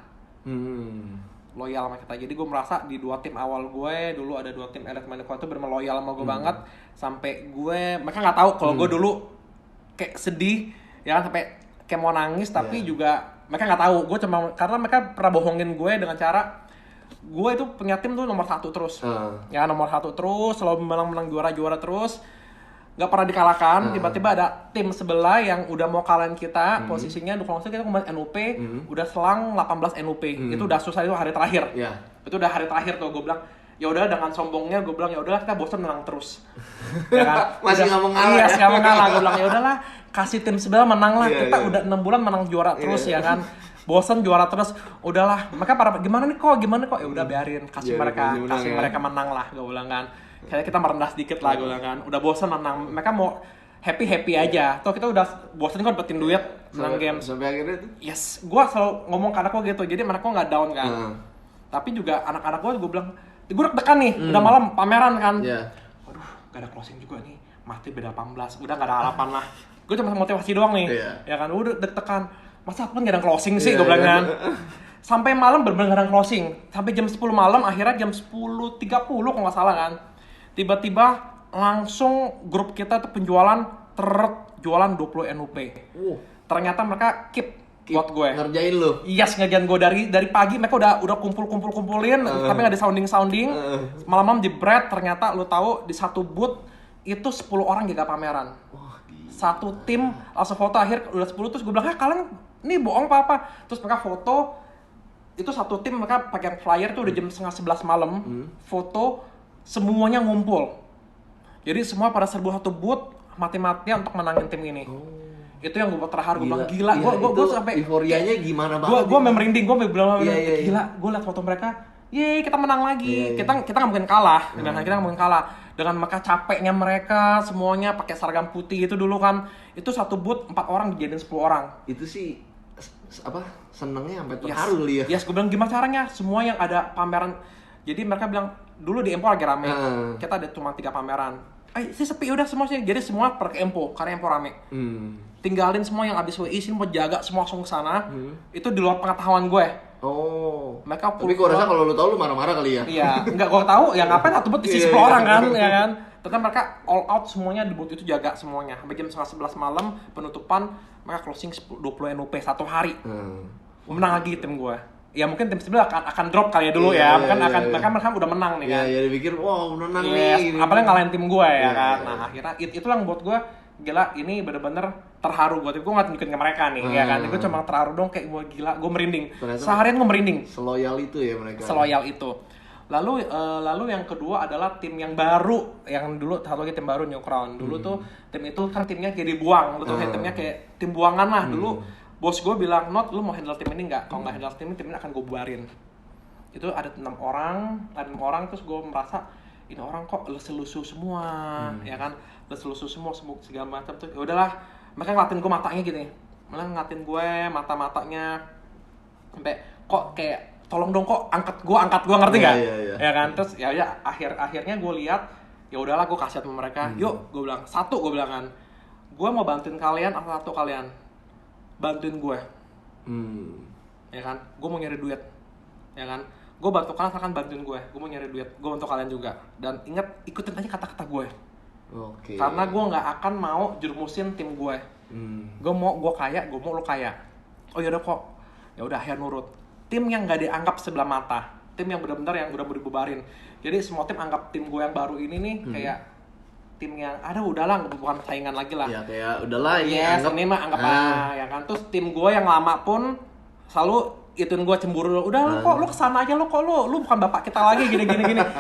Loyal sama kita. Jadi gue merasa di 2 tim awal gue, dulu ada 2 tim Elite Maniko itu bener-bener loyal sama gue banget. Sampai mereka nggak tahu kalau gue dulu kayak sedih, ya kan, sampai kayak mau nangis, tapi juga mereka nggak tahu. Gue cuma karena mereka pernah bohongin gue dengan cara gue itu punya tim tuh nomor 1 terus, ya nomor 1 terus, selalu menang juara terus, nggak pernah dikalahkan. Tiba-tiba ada tim sebelah yang udah mau kalahin kita, posisinya kalau kita kemarin NUP, udah selang 18 NUP, itu udah susah, itu hari terakhir, itu udah hari terakhir tuh. Gue bilang ya udah, dengan sombongnya gue bilang ya udahlah, kita bosan menang terus, ya kan. Masih nggak mau ngalah. Iya, nggak mau ngalah. Gue bilang ya udahlah, kasih tim sebelah menang lah, kita udah 6 bulan menang juara terus, ya kan. Bosan juara terus, udahlah. Mereka gimana nih kok, ya udah biarin, kasih mereka menang lah, gue bilang kan. Kayak kita merendah sedikit lah, gue bilang kan. Udah bosan menang, mereka mau happy aja. Tuh kita udah bosan kok dapetin duit, senang game. Sampai akhirnya tuh. Yes, gue selalu ngomong ke anak gue gitu, jadi anak gue nggak down kan. Tapi juga anak-anak gue bilang, gue deg-degan nih, udah malam pameran kan. Waduh, gak ada closing juga nih, mati beda 18, udah gak ada harapan lah. Gue cuma motivasi doang nih, ya kan. Udah deg-degan, masa apa gak ada closing sih, gue bilang kan. Sampai malam bener-bener gak ada closing, sampai jam 10 malam, akhirnya jam 10.30 kalau gak salah kan. Tiba-tiba langsung grup kita tuh penjualan jualan 20 NUP. Ternyata mereka keep buat gue. Ngerjain lu. Yes, ngerjain gue dari pagi. Mereka udah kumpulin, tapi nggak di sounding. Malam-malam jebret. Ternyata lu tahu di satu booth itu 10 orang jaga pameran. Satu tim langsung foto, akhir udah 10. Terus gue bilang, kalian ini bohong apa? Terus mereka foto. Itu satu tim, mereka pakai flyer tuh udah jam 10:30 malam. Foto semuanya ngumpul. Jadi semua pada serbu satu booth, mati-matian untuk menangin tim ini. Itu yang gue terharu, gue bilang gila, gue sampai euforianya gimana banget. Gue merinding, gue bilang gila, gue liat foto mereka, yeay kita menang lagi, kita nggak mungkin kalah, kita nggak mungkin kalah dengan mereka capeknya mereka semuanya pakai seragam putih itu dulu kan, itu satu booth 4 orang dijadiin 10 orang. Itu sih senengnya sampai terharu kali ya. Yes, gue bilang gimana caranya, semua yang ada pameran, jadi mereka bilang dulu di Empo lagi rame, kita ada cuma 3 pameran. Sih sepi udah semua sih, jadi semua per ke Empo karena Empo rame. Tinggalin semua yang abis WI sini mau jaga semua langsung ke sana. Itu di luar pengetahuan gue. Mereka tapi gue rasa kalau lu tahu lu marah-marah kali ya. Iya, enggak gue tahu ya, ngapain satu booth isi 10 orang kan, ya kan. Ternyata mereka all out semuanya di booth itu, jaga semuanya. Sampai jam 11 malam penutupan, mereka closing 20 NUP satu hari. Menang lagi tim gue. ya mungkin tim sebelah akan drop kali ya dulu ya, mungkin mereka udah menang nih kan. Iya, dipikir wow menang yes, nih. Apalagi ngalahin tim gue ya kan. Nah akhirnya itulah yang buat gue gila, ini bener-bener terharu gue nggak tunjukin ke mereka nih ya kan. Gue cuma terharu dong, kayak gue gila, gue merinding. Ternyata Seharian gue merinding. Seloyal itu ya mereka. Seloyal itu. Lalu yang kedua adalah tim yang baru, yang dulu satu lagi tim baru New Crown. Dulu tuh tim itu kan timnya kayak dibuang, lu tuh timnya kayak tim buangan lah dulu. Bos gue bilang, "Not, lu mau handle tim ini nggak? Kalau nggak handle tim ini akan gue bubarin." Itu ada 6 orang, terus gue merasa ini orang kok lesu-lesu semua, ya kan? Lesu-lesu semua segala macam tuh. Ya udahlah, mereka ngeliatin gue matanya gitu nih. Malah ngeliatin gue mata-matanya sampai kok kayak tolong dong kok angkat gue ngerti nggak? Ya kan? Terus ya akhirnya gue lihat, ya udahlah gue kasih sama mereka. Yuk, gue bilang kan, gue mau bantuin kalian satu kalian bantuin gue, ya kan? Gue mau nyari duit, ya kan? Gue bantu kalian, akan bantuin gue mau nyari duit, gue bantu kalian juga. Dan ingat, ikutin aja kata-kata gue. Oke. Karena gue nggak akan mau jermusin tim gue. Gue mau gue kaya, gue mau lo kaya. Oh yaudah kok, ya udah akhirnya nurut. Tim yang nggak dianggap sebelah mata, tim yang benar-benar yang udah mau dibubarin. Jadi semua tim anggap tim gue yang baru ini nih kayak tim yang udahlah bukan saingan lagi lah. Ya kayak udahlah ini ini mah anggap ya kan. Terus tim gue yang lama pun selalu ituin gue cemburu. Udah lu kok lu kesana aja, lu bukan bapak kita lagi gini.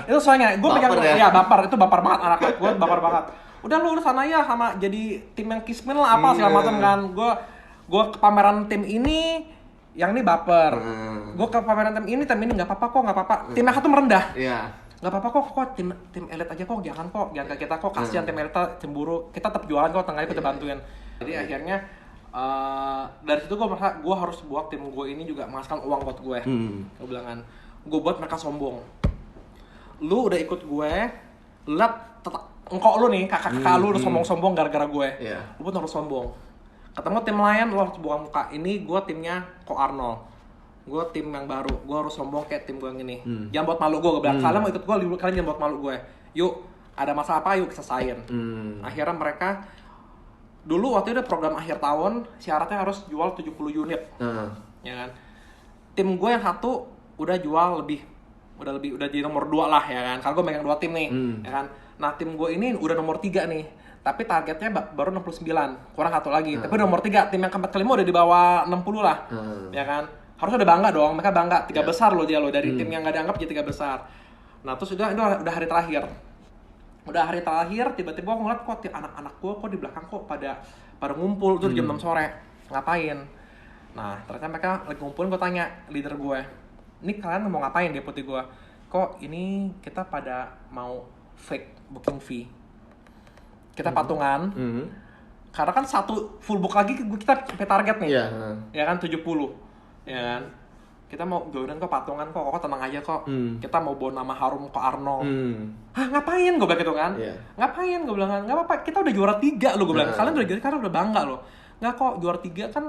Itu soalnya gue pegang baper, itu baper banget anak gue, baper banget. Udah lu sana ya sama jadi tim yang kismin lah apa segala macam kan. Gue ke pameran tim ini yang ini baper. Gue ke pameran tim ini nggak apa-apa. Tim yang satu merendah. Iya. Nggak apa-apa kok tim elit aja kok, jangan ke kita kok, kasihan tim elit cemburu, kita tetap jualan kok, tengahnya kita bantuin. Jadi akhirnya dari situ gue merasa gue harus buat tim gue ini juga menghasilkan uang buat gue. Gue bilang kan, gue buat mereka sombong. Lu udah ikut gue, lihat engkau lu nih, kakak lu udah sombong-sombong gara-gara gue. Lu pun harus sombong. Ketemu tim lain, lo harus buka muka. Ini gue timnya Ko Arnold. Gue tim yang baru, gue harus sombong kayak tim gue yang ini. Jangan buat malu gue bilang, kalian mau ikut gue, kalian jangan buat malu gue. Yuk, ada masalah apa, yuk selesain. Akhirnya mereka, dulu waktu itu ada program akhir tahun, syaratnya harus jual 70 unit. Ya kan? Tim gue yang satu udah jual udah jadi nomor 2 lah ya kan. Karena gue megang 2 tim nih, ya kan. Nah tim gue ini udah nomor 3 nih. Tapi targetnya baru 69, kurang 1 lagi. Tapi nomor 3, tim yang keempat kelima udah di bawah 60 lah. Ya kan? Harusnya udah bangga dong, mereka bangga 3 besar loh dia dari tim yang nggak dianggap jadi 3 besar. Nah terus udah hari terakhir, tiba-tiba aku ngeliat kok anak-anak gue kok di belakang kok pada ngumpul tuh jam 6 sore, ngapain? Nah ternyata mereka lagi ngumpulin. Gue tanya leader gue, ini kalian mau ngapain dia putih gue? Kok ini kita pada mau fake booking fee, kita patungan. Karena kan satu full book lagi kita sampai target nih, ya kan 70. Ya kan, kita mau joinan kok patungan kok tenang aja kok. Kita mau bawa nama harum ke Arnold. Ngapain gue bilang gitu kan? Ngapain gue bilang, nggak apa-apa, kita udah juara 3 lo, gue bilang. Kalian udah juara, karena udah bangga lo. Nggak kok, juara 3 kan,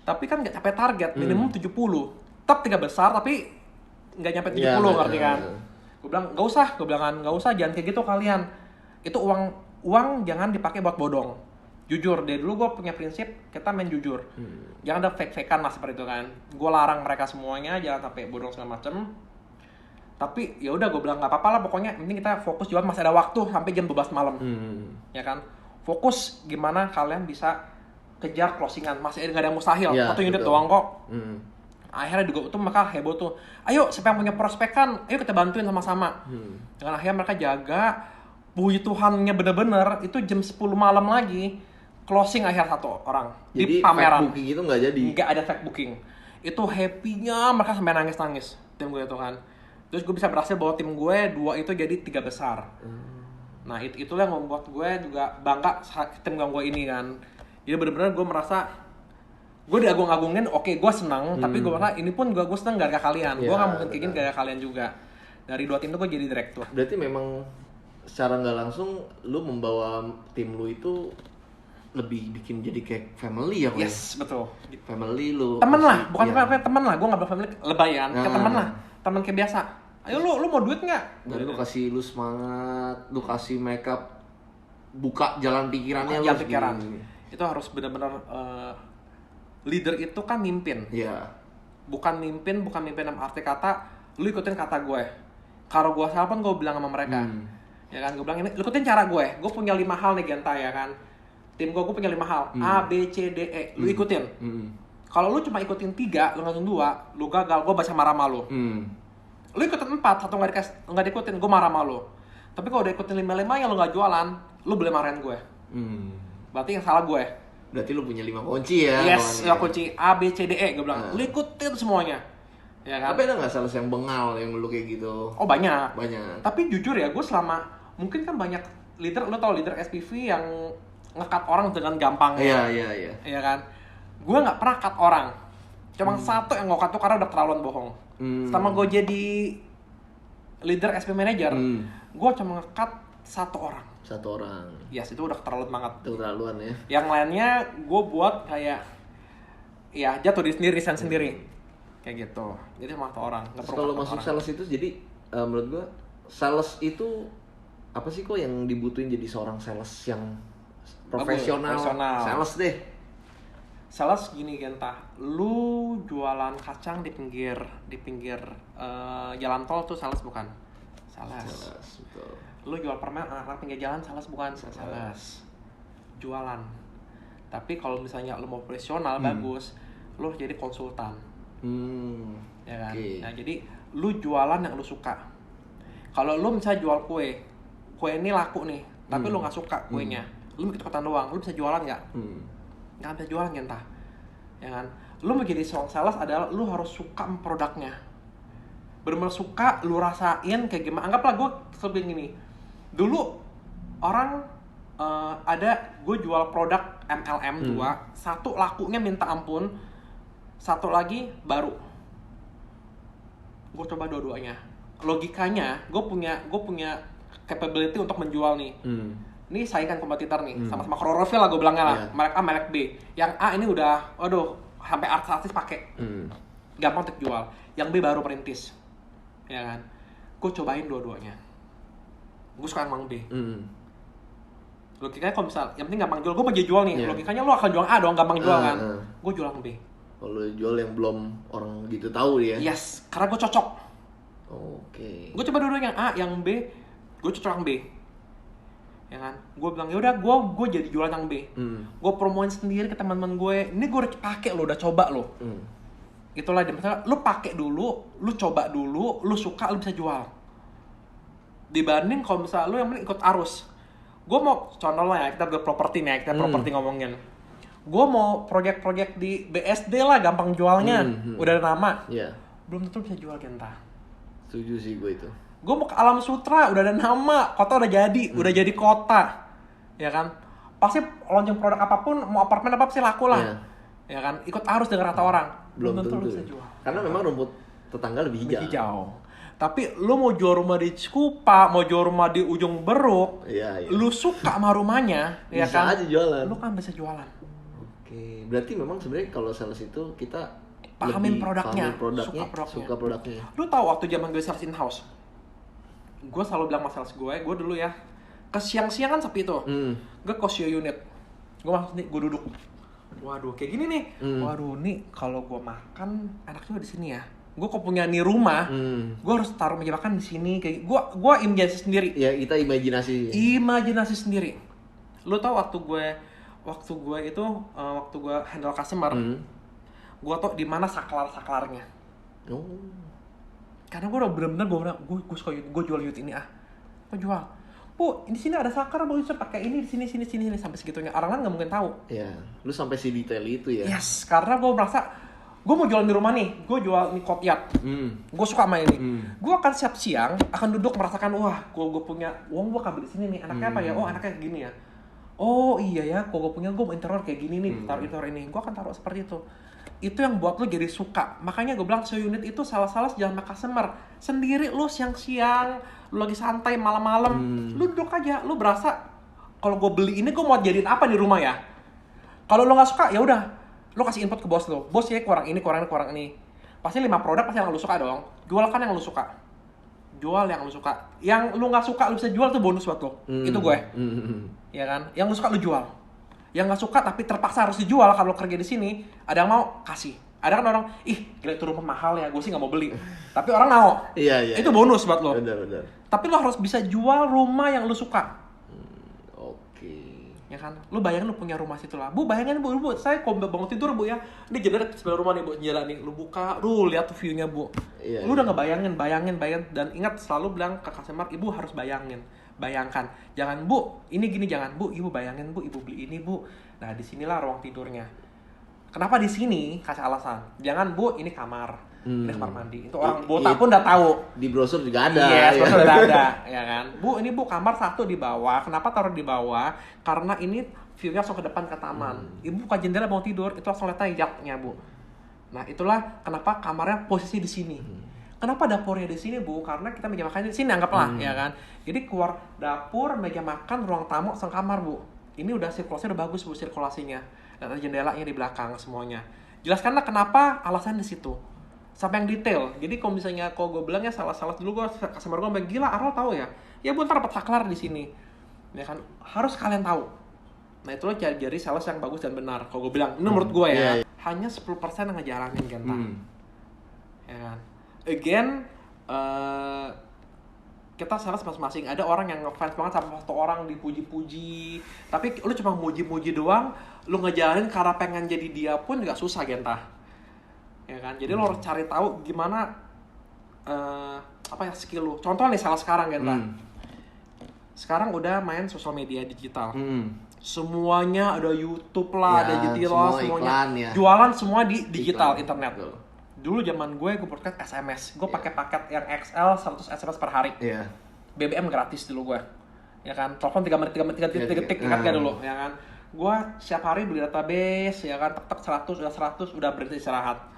tapi kan nggak capai target, minimum 70. Tetap 3 besar tapi nggak nyampe 70, ngerti kan? Gue bilang nggak usah, jangan kayak gitu kalian. Itu uang jangan dipakai buat bodong. Jujur, dari dulu gue punya prinsip, kita main jujur. Jangan ada fake-fakean lah seperti itu kan. Gue larang mereka semuanya, jangan sampai bodong segala macem. Tapi ya udah gue bilang nggak apa-apa lah, pokoknya ini kita fokus jualan, masih ada waktu sampai jam 12 malam. Ya kan? Fokus gimana kalian bisa kejar closingan, masih nggak ada yang mustahil. 1 unit doang kok. Akhirnya juga tuh mereka heboh tuh. Ayo siapa yang punya prospekan, ayo kita bantuin sama-sama. Dengan akhirnya mereka jaga, puji Tuhannya bener-bener itu jam 10 malam lagi. Closing akhir 1 orang. Jadi, di pameran. Fake booking itu nggak jadi? Nggak ada fake booking. Itu happy-nya mereka sampai nangis-nangis. Tim gue itu kan. Terus gue bisa berhasil bawa tim gue 2 itu jadi 3 besar. Nah itulah yang membuat gue juga bangga tim gue ini kan. Jadi benar-benar gue merasa gue diagung-agungin, oke gue senang. Tapi gue merasa ini pun gue senang gara-gara kalian. Gue nggak mungkin kayak gini gara-gara kalian juga. Dari 2 tim itu gue jadi direktur. Berarti memang secara nggak langsung lu membawa tim lu itu lebih bikin jadi kayak family ya? Yes, betul. Family lu. Temen lah, bukan temen lah. Gue nggak bilang family, lebayan. Kayak temen lah, temen kayak biasa. Ayo lu mau duit nggak? Dan lu kasih lu semangat, lu kasih mereka buka jalan pikirannya. Jalan pikiran. Itu harus benar-benar leader itu kan mimpin. Iya. bukan mimpin dalam arti kata lu ikutin kata gue. Kalau gue salah pun gue bilang sama mereka. Ya kan, gue bilang ini lu ikutin cara gue punya 5 hal nih Genta ya kan. Tim gue punya 5 hal, A, B, C, D, E, lu ikutin. Kalau lu cuma ikutin 3, lu ngelakuin 2, lu gagal, gue baca marah sama lu. Lu ikutin 4, satu nggak diikutin, gue marah sama lu. Tapi kalau udah ikutin 5 yang lu nggak jualan, lu boleh marahin gue. Berarti yang salah gue. Berarti lu punya 5 kunci ya? Yes, ya kunci A, B, C, D, E, gue bilang. Lu ikutin semuanya. Ya kan? Tapi ada nggak sales yang bengal yang lu kayak gitu? Oh banyak. Tapi jujur ya, gue selama mungkin kan banyak leader, lo tau leader SPV yang nge-cut orang dengan gampangnya. Iya. Iya kan? Gue nggak pernah cut orang. Cuma satu yang gue cut tuh karena udah terlaluan bohong. Selama gue jadi leader SP manager, gue cuma nge-cut 1 orang. 1 orang. Yes, itu udah keterlaluan banget. Itu keterlaluan ya. Yang lainnya gue buat kayak ya jatuh di sendiri, resign sendiri. Kayak gitu. Jadi cuma 1 orang. Kalau masuk orang. Sales itu jadi menurut gue sales itu apa sih kok yang dibutuhin jadi seorang sales yang profesional. Sales deh. Sales gini Genta, lu jualan kacang di pinggir jalan tol tuh sales bukan? Sales, betul. Lu jual permen anak-anak pinggir jalan sales bukan? Sales. Jualan. Tapi kalau misalnya lu mau profesional bagus, lu jadi konsultan. Ya kan? Nah, jadi lu jualan yang lu suka. Kalau lu misalnya jual kue ini laku nih, tapi lu nggak suka kuenya, lu ikut-ikutan doang, lu bisa jualan nggak? Nggak bisa jualan Genta, ya kan? Lu menjadi seorang sales adalah lu harus suka produknya, benar-benar suka, lu rasain kayak gimana. Anggaplah gue seperti gini, dulu orang ada gue jual produk MLM 2, satu lakunya minta ampun, satu lagi baru. Gue coba dua-duanya. Logikanya, gue punya capability untuk menjual nih. Ini saingan kompetitor nih, sama-sama Chlorophyll lah gue bilangnya lah. Merek A, merek B. Yang A ini udah, waduh, sampai artis pakai. Gampang untuk jual. Yang B baru perintis. Ya kan? Gue cobain dua-duanya. Gue suka yang B. Logikanya kalau misal, yang penting gampang jual, gue mau jual nih. Logikanya lu akan jual A dong, gampang jual kan. Gue jual yang B. Kalau jual yang belum orang gitu tahu dia. Yes, karena gue cocok. Oke. Gue coba dua-duanya yang A, yang B, gue cocok yang B. Ya kan? Gue bilang, yaudah gue jadi jualan yang B. Gue promoin sendiri ke teman-teman gue. Ini gue udah pakai lo, udah coba lo. Itulah dia. Misalnya, lu pakai dulu, lu coba dulu, lu suka, lu bisa jual. Dibanding kalau misalnya lu yang penting ikut arus. Gue mau, contohnya ya, kita udah properti nih, kita properti ngomongin. Gue mau proyek-proyek di BSD lah, gampang jualnya. Udah ada nama. Belum tentu bisa jual Genta. Setuju sih gue itu. Gue mau ke Alam Sutra, udah ada nama, kota udah jadi kota, ya kan? Pasti launching produk apapun, mau apartemen apa sih laku lah, ya kan? Ikut arus dengan rata orang, belum tentu lu bisa jual. Karena memang rumput tetangga lebih hijau. Tapi lu mau jual rumah di Cikupa, mau jual rumah di Ujung Beruk, lu suka sama rumahnya, ya kan? Bisa aja jualan. Lu kan bisa jualan. Oke, berarti memang sebenarnya kalau sales itu kita pahamin produknya, suka produknya. Lu tahu waktu zaman gue sales in-house, gue selalu bilang sama sales gue dulu ya, ke siang-siang kan sepi tuh, gue ke show unit, gue masuk nih, gue duduk, waduh kayak gini nih, waduh nih kalau gue makan enak juga di sini ya, gue kok punya nih rumah, gue harus taruh meja makan di sini, kayak gue imajinasi sendiri. Ya kita imajinasi sendiri. Lu tau waktu gue handle customer, gue tau di mana saklarnya. Karena gue udah bener-bener gue suka gue jual unit ini gue jual. Bu, di sini ada saklar, mau bisa pakai ini di sini sampai segitunya. Orang lain nggak mungkin tahu. Iya, lu sampai si detail itu ya. Yes, karena gue merasa gue mau jual di rumah nih, gue jual nih kopiat. Gue suka sama ini. Gue akan siap siang, akan duduk merasakan, wah, gue punya uang, gue ambil di sini nih. Anaknya apa ya? Oh, anaknya gini ya. Oh iya ya, gue punya, gue mau interior kayak gini nih, taruh interior ini. Gue akan taruh seperti itu. Itu yang buat lu jadi suka. Makanya gue bilang show unit itu salah-salah jangan sama customer. Sendiri lu siang-siang, lu lagi santai malam-malam, lu duduk aja, lu berasa kalau gue beli ini gue mau jadiin apa di rumah ya. Kalau lu nggak suka ya udah, lu kasih input ke bos lu. Bos ya kurang ini. Pasti 5 produk pasti yang lu suka dong. Jualkan yang lu suka. Jual yang lu suka. Yang lu nggak suka lu bisa jual tuh bonus buat lu. Itu gue. Ya kan? Yang lu suka lu jual. Yang nggak suka tapi terpaksa harus dijual kalau kerja di sini, ada yang mau kasih. Ada kan orang, ih gila itu rumah mahal ya, gue sih nggak mau beli. Tapi orang mau. Iya. Itu bonus buat lo. Benar. Tapi lo harus bisa jual rumah yang lo suka. Oke. Ya kan? Lu bayangin lu punya rumah situ lah. Bu, bayangin bu, saya kalau bangun tidur bu ya. Ini jendela sebelah rumah nih bu, jendela nih. Lu buka, lihat tuh view-nya bu. Iya, Lu udah ngebayangin, bayangin. Dan ingat selalu bilang ke customer, ibu harus bayangin. Bayangkan. Jangan bu, ini gini jangan bu, ibu bayangin bu, ibu beli ini bu. Nah disinilah ruang tidurnya. Kenapa di sini? Kasih alasan. Jangan bu, ini kamar. Ini kamar mandi. Itu orang botak pun udah tahu. Di brosur juga ada. Yes, brosur udah ada, ya kan. Bu, ini bu kamar satu di bawah. Kenapa taruh di bawah? Karena ini view-nya langsung ke depan ke taman. Ibu buka jendela mau tidur, itu langsung lihat yard-nya bu. Nah itulah kenapa kamarnya posisi di sini. Kenapa dapurnya di sini bu? Karena kita meja makan di sini, anggaplah, ya kan. Jadi keluar dapur, meja makan, ruang tamu, sang kamar bu. Ini udah sirkulasinya udah bagus bu, sirkulasinya. Dan ada jendelanya di belakang semuanya. Jelaskanlah kenapa alasan di situ. Sampai yang detail. Jadi kalau misalnya gue bilang ya salah-salah dulu, gue customer gue bilang, gila Arnold tahu ya? Ya bu, ntar dapat saklar di sini. Ya kan, harus kalian tahu. Nah itulah cari sales yang bagus dan benar. Kalau gue bilang, ini menurut gue ya, hanya 10% yang ngejalanin Genta. Ya kan. Again, kita sales masing-masing. Ada orang yang ngefans banget sama satu orang, dipuji-puji. Tapi lu cuma muji-muji doang, lu ngejalanin karena pengen jadi dia pun juga susah Genta. Ya kan, jadi lo harus cari tahu gimana apa ya skill lo. Contoh nih sales sekarang Genta. Sekarang udah main sosial media digital. Semuanya ada YouTube lah, ada digital semuanya. Ya. Jualan semua di digital internet. Dulu zaman gue podcast SMS. Gue pakai paket yang XL 100 SMS per hari. BBM gratis dulu gue. Ya kan, telepon 3 menit 3 detik kan gak dulu, ya kan. Gue setiap hari beli database, ya kan, tek 100 udah berhenti istirahat.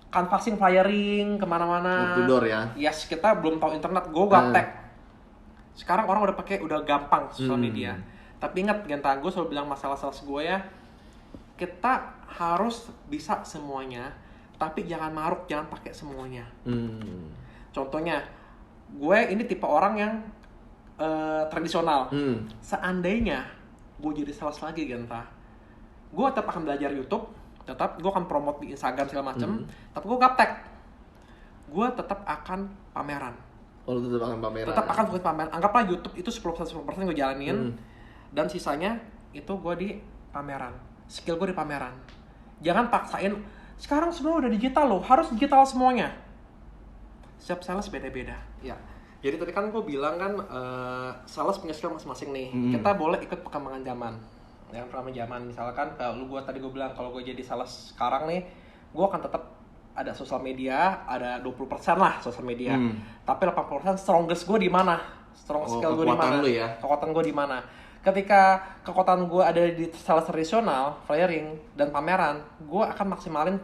Canvassing, flyering, kemana-mana. Door ya. Yes, kita belum tahu internet, gue gaptek. Sekarang orang udah pakai, udah gampang sosial media. Tapi ingat, Genta, gue selalu bilang masalah sales gue ya, kita harus bisa semuanya, tapi jangan maruk, jangan pakai semuanya. Contohnya, gue ini tipe orang yang tradisional. Seandainya gue jadi sales lagi, Genta, gue tetap akan belajar YouTube. Tetap gue akan promote di Instagram segala macem, tapi gue gaptek. Gue tetap akan pameran. Oh, lu tetap akan pameran? Tetap akan fokus pameran. Anggaplah YouTube itu 10% gue jalanin, dan sisanya itu gue di pameran. Skill gue di pameran. Jangan paksain, sekarang semua udah digital loh, harus digital semuanya. Setiap sales beda-beda. Ya. Jadi tadi kan gue bilang kan, sales punya skill masing-masing nih. Kita boleh ikut perkembangan zaman. Yang pertama zaman, misalkan kalau gue bilang kalau gue jadi sales sekarang nih, gue akan tetap ada sosial media, ada 20% lah sosial media. Tapi 80% strongest gue di mana? Skill gue di mana? Ya? Kekuatan gue di mana? Ketika kekuatan gue ada di sales tradisional, flyering dan pameran, gue akan maksimalin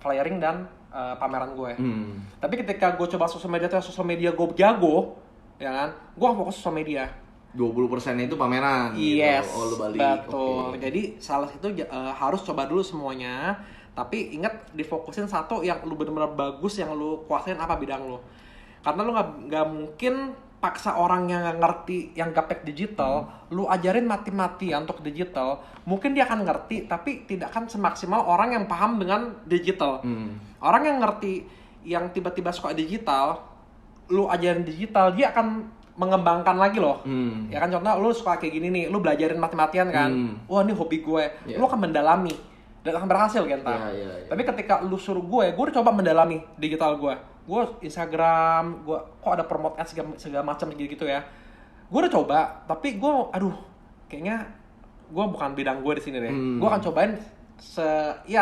flyering dan pameran gue. Tapi ketika gue coba sosial media gue jago, ya kan? Gue fokus sosial media. 20% itu pameran. Yes, gitu. Oh, lu balik. Betul. Okay. Jadi sales itu harus coba dulu semuanya. Tapi ingat difokusin satu yang lu benar-benar bagus, yang lu kuasain apa bidang lu. Karena lu nggak mungkin paksa orang yang nggak ngerti, yang gaptek digital, lu ajarin mati-matian untuk digital. Mungkin dia akan ngerti, tapi tidak akan semaksimal orang yang paham dengan digital. Orang yang ngerti, yang tiba-tiba suka digital, lu ajarin digital, dia akan mengembangkan lagi loh. Ya kan, contoh lu suka kayak gini nih, lu belajarin mati-matian kan. Wah, ini hobi gue. Lu akan mendalami dan akan berhasil kan. Tapi ketika lu suruh gue udah coba mendalami digital gue Instagram, gue kok ada promote ads segala macam gitu ya. Gue udah coba, tapi gue kayaknya gue bukan bidang gue di sini deh. Gue akan cobain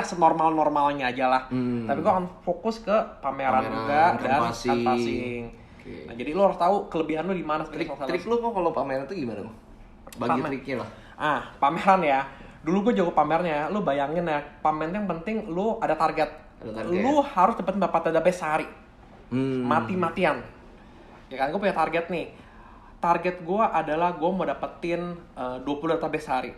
senormal-normalnya aja lah. Tapi gue akan fokus ke pameran juga dan canvassing. Okay. Nah, jadi lo harus tahu kelebihan lo di mana. Trik lo kok kalau pameran itu gimana? Bagi triknya lah. Pameran ya. Dulu gue jago pamernya. Lo bayangin ya, pamer yang penting lo ada target. Lo harus dapat database sehari. Mati-matian. Ya kan, gue punya target nih. Target gue adalah gue mau dapetin 20 database sehari.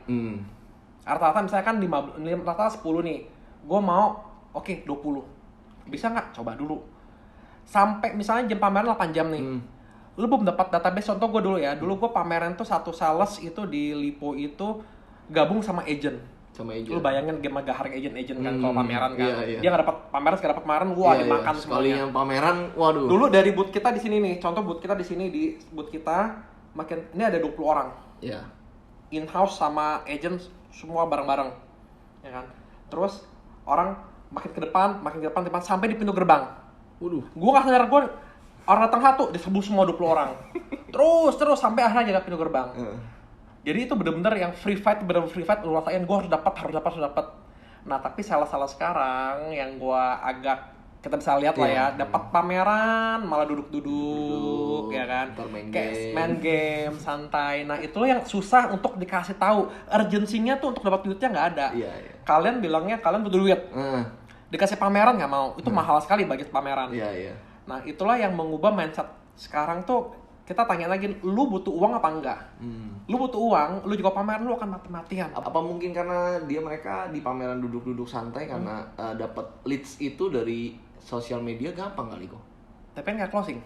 Rata-rata misalnya kan 10 nih. Gue mau 20. Bisa nggak? Coba dulu. Sampai misalnya jam pameran 8 jam nih. Lu belum dapat database. Contoh gue dulu ya. Dulu gue pameran tuh satu sales itu di Lipo itu gabung sama agent. Sama agent. Lu bayangin gimana harga agent kan kalau pameran kan. Iya. Dia nggak dapat pameran, sekali dapat pameran gua dimakan Sekalinya semuanya. pameran, waduh. Dulu dari booth kita di sini nih, contoh booth kita di sini, di booth kita makin ini ada 20 orang. Iya. In-house sama agent semua bareng-bareng. Ya kan? Terus orang makin ke depan sampai di pintu gerbang. Waduh. Gua nggak sadar, orang datang satu diserbu semua 20 orang. terus sampai akhirnya jaga pintu gerbang. Jadi itu bener-bener yang free fight, lu rasain gue harus dapat. Nah tapi salah sekarang yang gue agak, kita bisa lihat lah ya, dapat pameran malah duduk ya kan, main game santai. Nah itu yang susah untuk dikasih tahu, urgensinya tuh untuk dapat duitnya nggak ada. Kalian bilangnya kalian butuh duit, dikasih pameran nggak mau, itu mahal sekali bagi pameran. Nah itulah yang mengubah mindset sekarang tuh. Kita tanya lagi, lu butuh uang apa enggak? Lu butuh uang, lu juga pameran, lu akan mati-matian. Apa mungkin karena mereka di pameran duduk-duduk santai karena dapat leads itu dari sosial media gampang kali kok? Tapi nggak closing,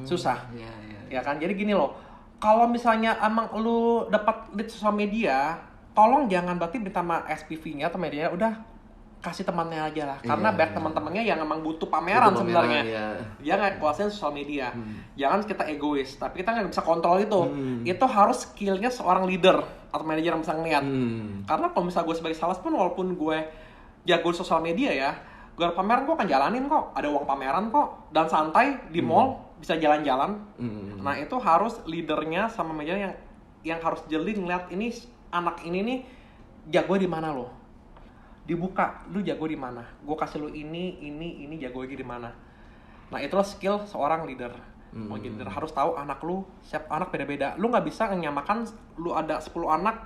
susah. Ya kan, jadi gini loh, kalau misalnya emang lu dapat lead sosial media, tolong jangan berarti minta sama SPV-nya atau medianya, udah kasih temannya aja lah, karena banyak teman-temannya yang emang butuh pameran sebenarnya. Dia nggak kuasain sosial media. Jangan kita egois, tapi kita nggak bisa kontrol itu. Itu harus skillnya seorang leader atau manajer yang bisa ngeliat. Karena kalau misalnya gue sebagai sales pun, walaupun gue jago sosial media ya, gue pameran gue akan jalanin kok, ada uang pameran kok, dan santai di mall bisa jalan-jalan. Nah itu harus leadernya sama manajer yang harus jeli ngeliat ini anak ini nih jago di mana loh. Dibuka, lu jago di mana? Gue kasih lu ini jagonya di mana? Nah itulah skill seorang leader. Mau jadi leader harus tahu anak lu, siap anak beda-beda. Lu nggak bisa nyamakan, lu ada 10 anak,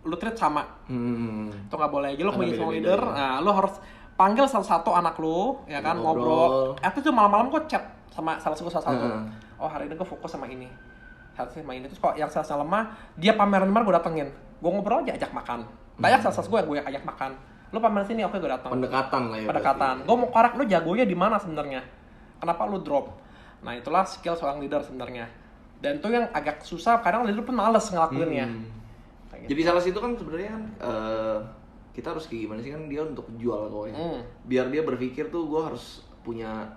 lu treat sama. Itu nggak boleh aja. Lu mau jadi seorang leader, nah, lu harus panggil satu-satu anak lu, ya kan, ngobrol. Itu malam-malam gue chat sama salah satu. Oh hari ini gue fokus sama ini, sama ini. Terus kalau yang salesnya lemah, dia pameran di mana gue datengin. Gue ngobrol aja, ajak makan. Banyak sales gue yang ajak makan. Lu pameran sini, oke gue datang. Pendekatan lah ya. Gue mau korek lu jagonya di mana sebenarnya? Kenapa lu drop? Nah itulah skill seorang leader sebenarnya. Dan itu yang agak susah, kadang leader pun males ngelakuinnya. Gitu. Jadi sales itu kan sebenarnya kan kita harus kayak gimana sih kan dia untuk jual kok ya. Biar dia berpikir tuh gue harus punya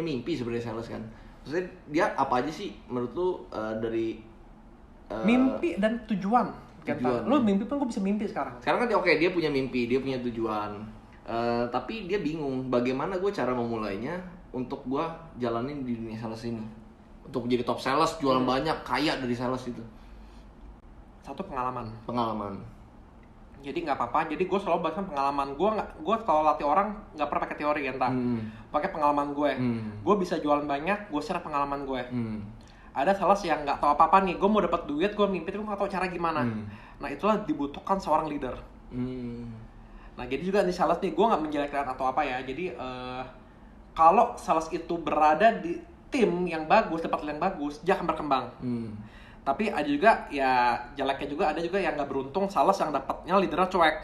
mimpi sebenarnya sales kan. Maksudnya dia apa aja sih menurut lu dari mimpi dan tujuan. Lu mimpi pun gue bisa mimpi sekarang. Sekarang kan dia punya mimpi, dia punya tujuan. Tapi dia bingung bagaimana gue cara memulainya untuk gue jalanin di dunia sales ini. Untuk jadi top sales, jualan banyak, kaya dari sales itu. Satu pengalaman. Jadi nggak apa-apa. Jadi gue selalu bahkan pengalaman gue kalau latih orang nggak pernah pakai teori kan, pakai pengalaman gue. Gue bisa jualan banyak, gue share pengalaman gue. Ada sales yang nggak tahu apa-apa nih, gue mau dapat duit, gue mimpi tapi gue nggak tahu cara gimana. Nah itulah dibutuhkan seorang leader. Nah jadi juga di sales nih, gue nggak menjelekkan atau apa ya. Jadi kalau sales itu berada di tim yang bagus, tempat yang bagus, dia akan berkembang. Tapi ada juga ya jeleknya juga, ada juga yang nggak beruntung sales yang dapatnya leadernya cuek.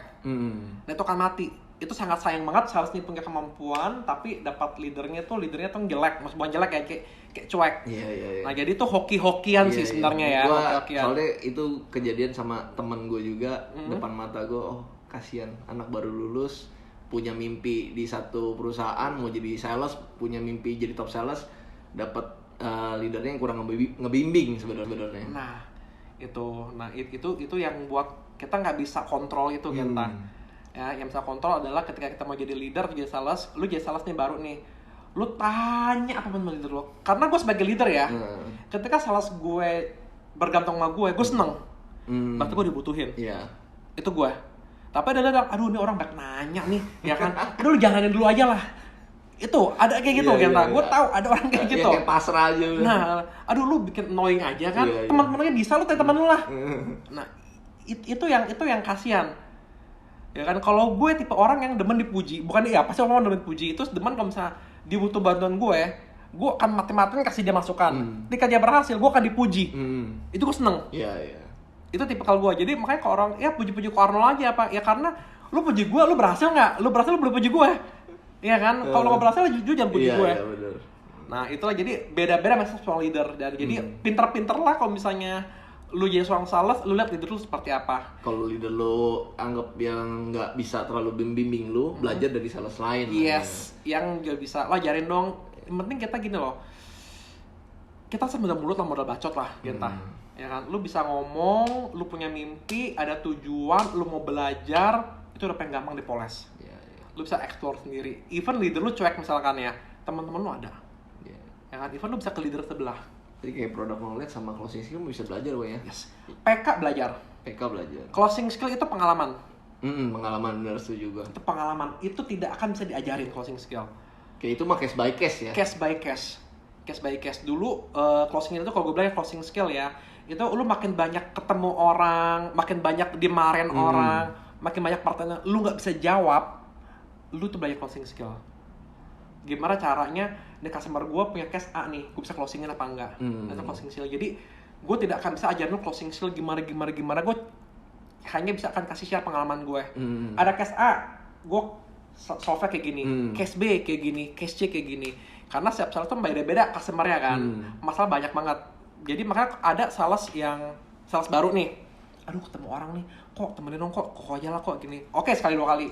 Nah itu akan mati. Itu sangat sayang banget sales ini punya kemampuan tapi dapat leadernya tuh jelek, maksudnya jelek ya kayak cuek. Nah jadi tuh hoki-hokian sih sebenarnya ya. Soalnya itu kejadian sama teman gue juga depan mata gue. Oh kasihan anak baru lulus punya mimpi di satu perusahaan mau jadi sales, punya mimpi jadi top sales, dapat leadernya yang kurang ngebimbing sebenarnya. Nah itu yang buat kita nggak bisa kontrol itu kita. Ya, yang bisa kontrol adalah ketika kita mau jadi leader, jadi sales, lu jadi sales nih baru nih, lu tanya apapun sama leader lu. Karena gue sebagai leader ya, ketika sales gue bergantung sama gue seneng. Berarti gue dibutuhin. Itu gue. Tapi ada aduh ini orang banyak nanya nih, ya kan? Aduh lu jalanin dulu aja lah. Itu ada kayak gitu kan. Gue tahu ada orang kayak gitu. Kayak pasrah aja. Nah, aduh lu bikin annoying aja kan. Teman-temannya bisa, lu tanya teman lu lah. Nah, itu yang kasihan. Ya kan, kalau gue tipe orang yang demen dipuji, bukan ya pasti orang demen dipuji, itu demen kalau misalnya dia butuh bantuan gue akan mati-matian kasih dia masukan. Ketika dia berhasil, gue akan dipuji. Itu gue seneng. Itu tipe kalau gue. Jadi makanya kalau orang ya puji-puji ke Arnold aja apa? Ya karena lu puji gue, lu berhasil nggak? Lu berhasil lu boleh puji gue. Iya kan? Kalau nggak berhasil jujur jangan puji gue. Bener. Nah itulah jadi beda-beda message soal leader dan jadi pinter-pinter lah kalau misalnya lu jadi seorang sales, lu lihat leader lu seperti apa. Kalau leader lu anggap yang nggak bisa terlalu bimbing lu, belajar dari sales lain. Yes, yang juga bisa lo ajarin dong. Yang penting kita gini loh, kita semodal mulut lah, modal bacot lah, Genta. Ya kan, lu bisa ngomong, lu punya mimpi, ada tujuan, lu mau belajar, itu udah paling gampang dipoles. Lu bisa explore sendiri. Even leader lu cuek misalkan ya, teman-teman lu ada. Ya kan, even lu bisa ke leader sebelah. Jadi kayak product knowledge sama closing skill bisa belajar gue ya. Yes. PK belajar. PK belajar. Closing skill itu pengalaman. Pengalaman benar setuju juga. Itu pengalaman. Itu tidak akan bisa diajarin closing skill. Kayak itu mah case by case ya. Case by case. Case by case. Dulu closing itu kalau gue bilang closing skill ya, itu lu makin banyak ketemu orang, makin banyak dimarahin orang, makin banyak pertanyaan lu nggak bisa jawab, lu tuh belajar closing skill. Gimana caranya nih customer gue punya case A nih, gue bisa closingin apa enggak? Itu closing skill. Jadi gue tidak akan bisa ajarin lu closing skill gimana, gue hanya bisa akan kasih share pengalaman gue. Ada case A, gue solve-nya kayak gini, case B kayak gini, case C kayak gini. Karena setiap sales tuh beda-beda customer-nya kan, masalah banyak banget. Jadi makanya ada sales baru nih, aduh ketemu orang nih, kok temenin dong, kok aja lah kok gini. Oke, sekali 2 kali.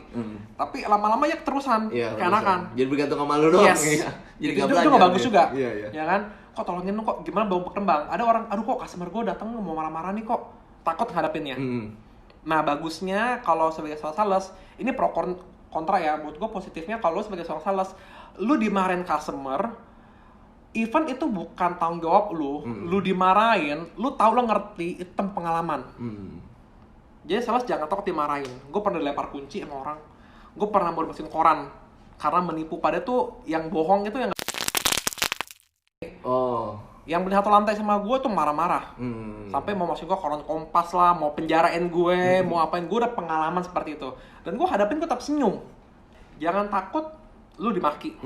Tapi lama-lama ya keterusan, keenakan. Jadi bergantung sama lu doang. Yes. Jadi itu nggak bagus juga. Iya. Ya kan? Kok tolongin dong, kok gimana bawa berkembang. Ada orang, aduh kok customer gue datang mau marah-marah nih, kok takut ngadepinnya. Nah bagusnya kalau sebagai sales, ini pro kontra ya. Buat gue positifnya kalau sebagai seorang sales, lu dimarahin customer, even itu bukan tanggung jawab lu dimarahin, lu tahu, lu ngerti, itu pengalaman. Jadi sales jangan takut dimarahin. Gue pernah dilempar kunci sama orang, gue pernah mau masukin koran karena menipu. Pada tuh yang bohong itu yang beli satu lantai sama gue tuh marah-marah, sampai mau masukin gue koran Kompas lah, mau penjarain gue, mau apain. Gue udah pengalaman seperti itu, dan gue hadapin, gue tetap senyum. Jangan takut lu dimaki,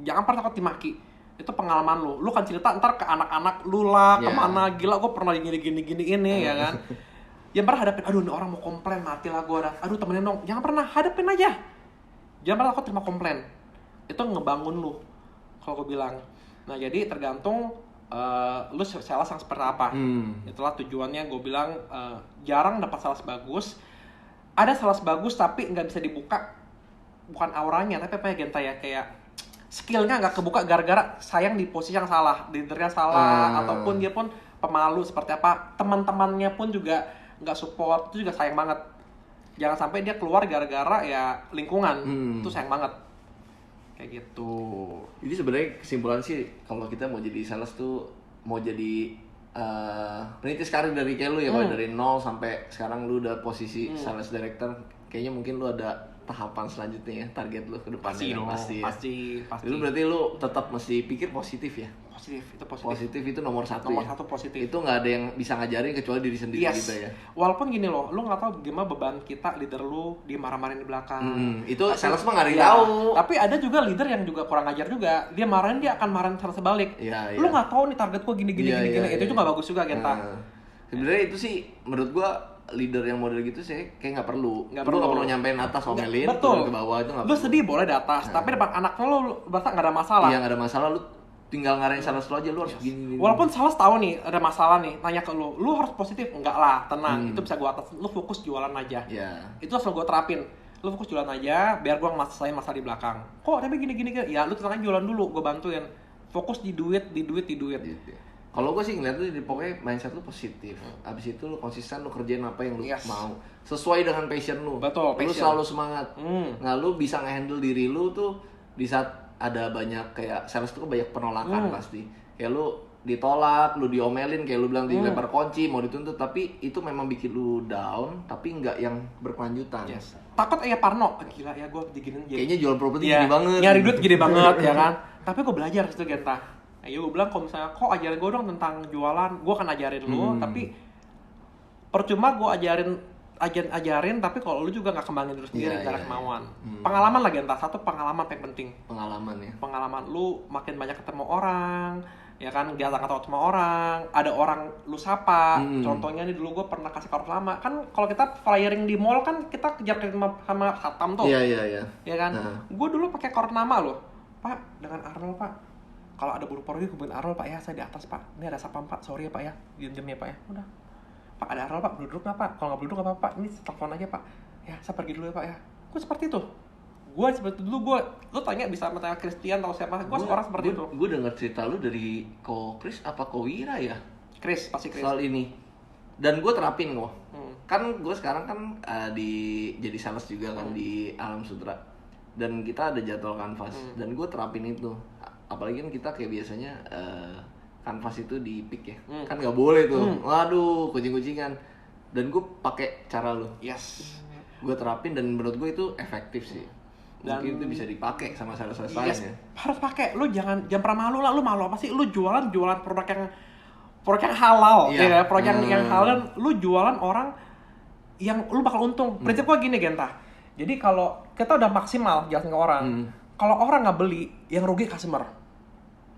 jangan pernah takut dimaki. Itu pengalaman lu kan cerita ntar ke anak-anak lu lah, kemana, gila gue pernah gini ini ya kan. Yang pernah hadapin, aduh ini orang mau komplain, mati lah gue, aduh temenin dong. Jangan pernah, hadapin aja, jangan pernah takut terima komplain. Itu ngebangun lu kalau gue bilang. Nah jadi tergantung lu sales yang seperti apa. Itulah tujuannya gue bilang, jarang dapat sales bagus. Ada sales bagus tapi nggak bisa dibuka, bukan auranya, tapi apa ya Genta ya, kayak skillnya nggak kebuka gara-gara sayang di posisi yang salah, leadernya salah, ataupun dia pun pemalu seperti apa, teman-temannya pun juga nggak support, itu juga sayang banget. Jangan sampai dia keluar gara-gara ya lingkungan, itu sayang banget. Kayak gitu. Jadi sebenarnya kesimpulan sih, kalau kita mau jadi sales tuh, mau jadi perintis karir dari kayak lu ya, dari 0 sampai sekarang lu udah posisi sales director, kayaknya mungkin lu ada tahapan selanjutnya ya, target lu ke depannya pasti. Itu berarti lu tetap mesti pikir positif ya. Positif itu nomor satu. Nomor satu positif. Itu nggak ada yang bisa ngajarin kecuali diri sendiri gitu ya. Walaupun gini loh, lu nggak tahu gimana beban kita, leader lu dimarah-marahin di belakang. Itu sales mah nggak ada yang tahu. Tapi ada juga leader yang juga kurang ajar juga. Dia marahin, dia akan marahin secara sebalik. Lu nggak tahu nih target gua gini. Itu juga nggak bagus juga, Genta. Sebenarnya itu sih menurut gua, leader yang model gitu sih kayak nggak perlu nyampein atas, omelin, turun ke bawah, itu nggak perlu. Lu sedih boleh di atas, tapi depan anak lu berasa nggak ada masalah. Iya, nggak ada masalah, lu tinggal ngarahin sales lu aja, lu harus gini. Walaupun sales tahu nih ada masalah nih, nanya ke lu harus positif. Enggak lah, tenang, itu bisa gua atas. Lu fokus jualan aja. Itu langsung gua terapin. Lu fokus jualan aja, biar gua ngelesain masalah di belakang. Kok tapi gini. Ya lu tenang aja, jualan dulu, gua bantuin. Fokus di duit. Kalau gue sih ngeliat tuh, pokoknya mindset lu positif. Abis itu lu konsisten, lu kerjain apa yang lu mau, sesuai dengan passion lu. Betul, lu selalu semangat. Nah, lu bisa nge-handle diri lu tuh di saat ada banyak kayak sales tuh banyak penolakan pasti. Kayak lu ditolak, lu diomelin, kayak lu bilang dilempar kunci, mau dituntut, tapi itu memang bikin lu down, tapi nggak yang berkelanjutan. Takut ya Parno, gila ya gue diginin jadi. Kayaknya jual properti gede banget. Nyari duit gede banget ya kan. Tapi gue belajar situ, Genta. Ya gue bilang, kalau misalnya kok ajarin gue dong tentang jualan, gue akan ajarin lu, tapi percuma gue ajarin tapi kalau lu juga nggak kembangin terus sendiri cara kemauan. Pengalaman lah Genta, satu pengalaman yang penting. Pengalaman lu makin banyak ketemu orang, ya kan, diajak atau sama orang, ada orang lu sapa. Contohnya nih, dulu gue pernah kasih kartu lama kan, kalau kita flyering di mall kan kita kejar sama satpam tuh. Ya kan, gue dulu pakai kartu nama lo, Pak, dengan Arnold Pak. Kalau ada buru-buru hubungin Arnold, Pak ya, saya di atas Pak. Ini ada satpam Pak, sorry ya Pak ya, diam-diam ya Pak ya. Udah. Pak ada Arnold Pak, duduk nggak Pak? Kalau nggak duduk nggak apa-apa, ini telepon aja Pak. Ya saya pergi dulu ya Pak ya. Gue seperti itu. Gue seperti dulu, lu tanya bisa sama Christian atau siapa, gue orang seperti itu. Gue denger cerita lu dari Ko Chris apa Ko Wira ya? Chris, pasti Chris. Soal ini. Dan gue terapin kok. Kan gue sekarang kan jadi sales juga kan di Alam Sutra. Dan kita ada jadwal kanvas. Dan gue terapin itu. Apalagi kan kita kayak biasanya kanvas itu di pick ya. Kan nggak boleh tuh. Waduh, kucing-kucingan. Dan gue pakai cara lu. Yes. Gue terapin dan menurut gue itu efektif sih. Dan mungkin itu bisa dipakai sama sales-sales lain yes, ya. harus pakai. Lu jangan pernah malu lah. Lu malu apa sih? Lu jualan produk yang halal, Iya. ya, produk yang halal. Lu jualan orang yang lu bakal untung. Prinsip gua gini, Genta. Jadi kalau kita udah maksimal jelasin ke orang, kalau orang nggak beli, yang rugi customer.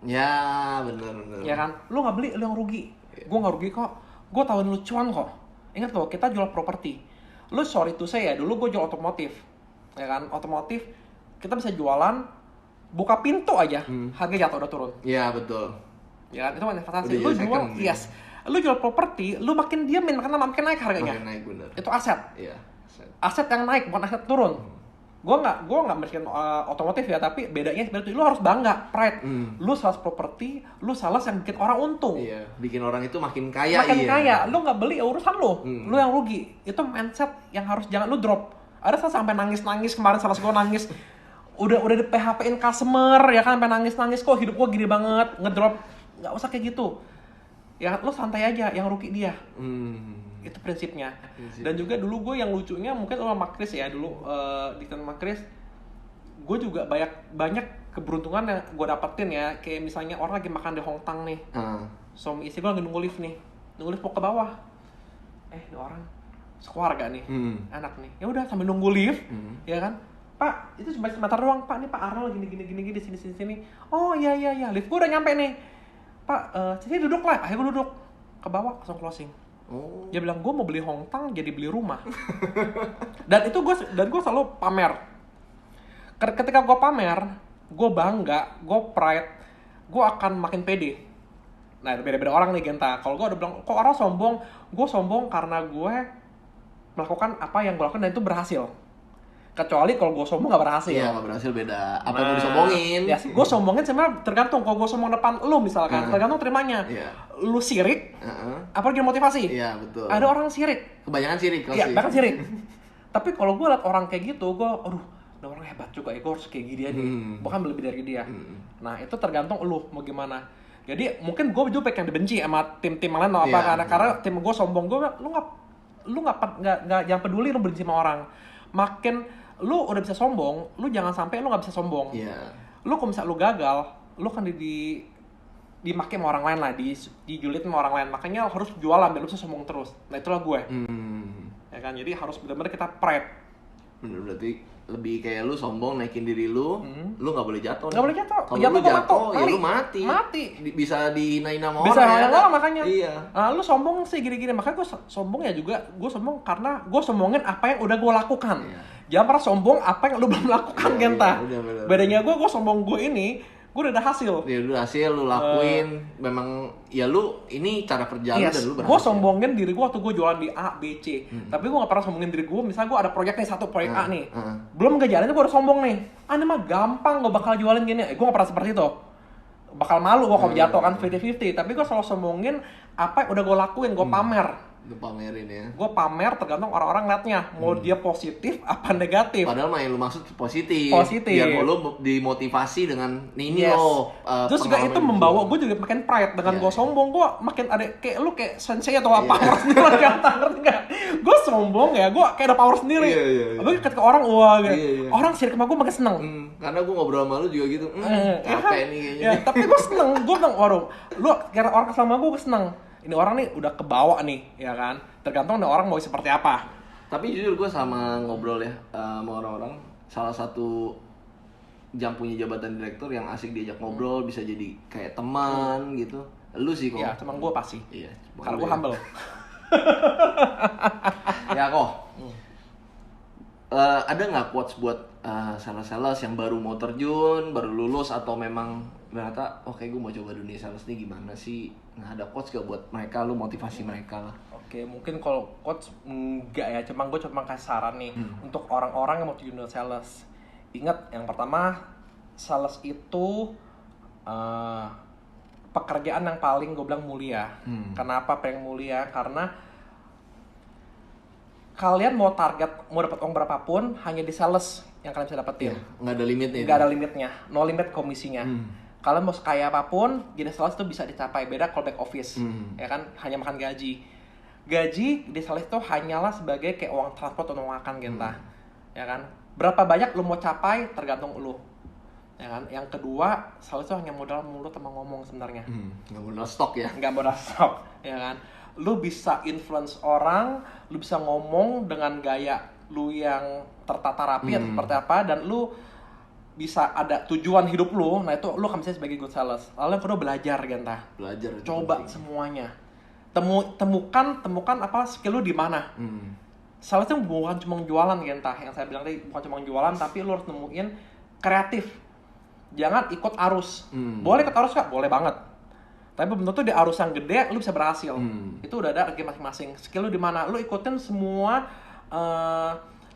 Ya, benar. Ya kan? Lu nggak beli, lu yang rugi. Gua nggak rugi kok. Gua tahuin lu cuan kok. Ingat loh, kita jual properti. Lu sorry to say ya, dulu gua jual otomotif. Ya kan? Otomotif kita bisa jualan, buka pintu aja, harga jatuh udah turun. Iya, betul. Ya kan, itu investasi. Udah Lu jadi jual, second, yes. Lu jual properti, lu makin diamin, makin naik harganya. Makin naik, bener. Itu aset. Iya. Aset yang naik, bukan aset turun. Gua nggak miskin otomotif ya, tapi bedanya sebenarnya lu harus bangga, pride. Lu sales properti, lu sales yang bikin orang untung. Iya, bikin orang itu makin kaya. Makin iya. kaya, lu nggak beli ya urusan lu. Lu yang rugi. Itu mindset yang harus jangan lu drop. Ada sampai nangis kemarin sales gua nangis. Udah di PHP-in customer ya kan, sampai nangis kok hidup gua gini banget, ngedrop. Nggak usah kayak gitu. Ya lu santai aja, yang rugi dia. Itu prinsipnya. Dan juga dulu gue yang lucunya mungkin sama Chris ya, dulu di sama Chris gue juga banyak keberuntungan yang gue dapetin ya. Kayak misalnya orang lagi makan di Hongtang nih, suami istri gue lagi nunggu lift mau ke bawah, ini orang sekeluarga nih, anak nih, ya udah sambil nunggu lift, ya kan, Pak itu cuma sebentar doang Pak, nih Pak Arnold gini di sini. Oh iya lift gue udah nyampe nih Pak, sini duduk lah. Akhirnya gue duduk ke bawah, langsung closing. Dia bilang, gue mau beli Hongtang jadi beli rumah. dan gue selalu pamer. Ketika gue pamer, gue bangga, gue pride, gue akan makin pede. Nah, beda-beda orang nih, Genta. Kalau gue udah bilang, kok orang sombong? Gue sombong karena gue melakukan apa yang gue lakukan dan itu berhasil. Kecuali kalau gue sombong gak berhasil. Iya, gak berhasil beda. Apa yang mau disombongin? Ya, gue sombongin sebenarnya tergantung. Kalau gue sombong depan lu misalkan, tergantung terimanya. Iya. Lu sirik, apa lagi motivasi? Iya, betul. Ada orang sirik. Kebanyakan sirik. Iya, bahkan sirik. Tapi kalau gue liat orang kayak gitu, gue, aduh, ini orang hebat juga ya, gue harus kayak gini dia nih. Bahkan lebih dari dia. Nah, itu tergantung lu mau gimana. Jadi mungkin gue juga pengen dibenci sama tim-tim lain atau apa, karena tim gue sombong. Gue, lu nggak jangan peduli lu benci sama orang. Makin lu udah bisa sombong, lu jangan sampai lu nggak bisa sombong. Lu kalau misalnya lu gagal, lu kan dimaki sama orang lain lah, dijulit sama orang lain. Makanya harus jualan biar lu bisa sombong terus. Nah itulah gue. Ya kan, jadi harus benar-benar kita pride. Bener, berarti lebih kayak lu sombong naikin diri lu, lu nggak boleh jatuh. Nggak boleh jatuh. Kalau lu jatuh, ya lu mati. Bisa dihinain sama orang. Bisa hinain orang makanya. Iya. Nah, lu sombong sih gini-gini. Makanya gue sombong ya juga. Gue sombong karena gue sombongin apa yang udah gue lakukan. Jangan pernah sombong apa yang lu belum lakukan, Genta. Bedanya gue sombong gue ini, gue udah ada hasil. Ya udah hasil lu lakuin. Memang ya lu ini cara kerja lu dan lu berhasil. Gue sombongin diri gue waktu gue jualan di A, B, C. Tapi gue gak pernah sombongin diri gue. Misalnya gue ada proyek nih, satu proyek A nih. Belum ngejalannya gue udah sombong nih. Ini mah gampang, gue bakal jualin gini. Gue gak pernah seperti itu. Bakal malu gue kalau jatuh kan 50-50. Tapi gue selalu sombongin apa yang udah gue lakuin. Gue pamer. Lu pamerin ya. Gue pamer tergantung orang-orang liatnya. Mau dia positif apa negatif. Padahal mah yang lu maksud positif. Positif. Biar lu dimotivasi dengan ini lo. Terus juga itu membawa gue juga makin pride. Dengan gue sombong, gue makin ada kayak lu kayak sensei atau power sendiri lah, ngerti gak? Gue sombong ya, gue kayak ada power sendiri. Tapi ketika orang orang sirik sama gue makin seneng. Karena gue ngobrol sama lu juga gitu. Capek nih kayaknya. Ya, tapi gue seneng. Gue bilang, waduh, lu kira orang kesel sama gue seneng. Ini orang nih udah kebawa nih, ya kan? Tergantung nih orang mau seperti apa. Tapi jujur gue sama ngobrol ya sama orang-orang, salah satu yang punya jabatan direktur yang asik diajak ngobrol, bisa jadi kayak teman gitu. Lu sih kok. Iya, teman gue pasti. Iya. Karena gue humble. Ya kok. Ada nggak quotes buat sales-sales yang baru mau terjun, baru lulus atau memang ternyata oke gue mau coba dunia sales nih gimana sih. Nah ada coach gak buat mereka, lu motivasi mereka lah. Oke, mungkin kalau coach enggak ya, gue cuma kasih saran nih untuk orang-orang yang mau dunia sales. Ingat, yang pertama, sales itu pekerjaan yang paling gue bilang mulia. Kenapa paling mulia? Karena kalian mau dapat uang berapapun hanya di sales yang kalian bisa dapetin. Nggak ada limitnya. Nggak ada limitnya, no limit komisinya. Kalian mau sekaya apapun, jadi sales itu bisa dicapai. Beda kalau back office, ya kan, hanya makan gaji. Gaji di sales itu hanyalah sebagai kayak uang transport atau uang makan, Genta. Ya kan? Berapa banyak lu mau capai tergantung lu. Ya kan? Yang kedua, sales itu hanya modal mulut sama ngomong sebenarnya. Nggak modal stok ya. Nggak modal stok, ya kan? Lu bisa influence orang, lu bisa ngomong dengan gaya lu yang tertata rapi atau seperti apa, dan lu bisa ada tujuan hidup lu. Nah itu lu akan bisa sebagai good sales. Lalu yang kedua, belajar, Genta. Belajar. Coba semuanya. Temukan apa skill lu di mana. Sales itu bukan cuma jualan, Genta. Yang saya bilang tadi bukan cuma jualan, tapi lu harus nemuin kreatif. Jangan ikut arus. Boleh ikut arus Kak? Boleh banget. Tapi belum tentu di arus yang gede lu bisa berhasil. Itu udah ada masing-masing. Skill lu di mana? Lu ikutin semua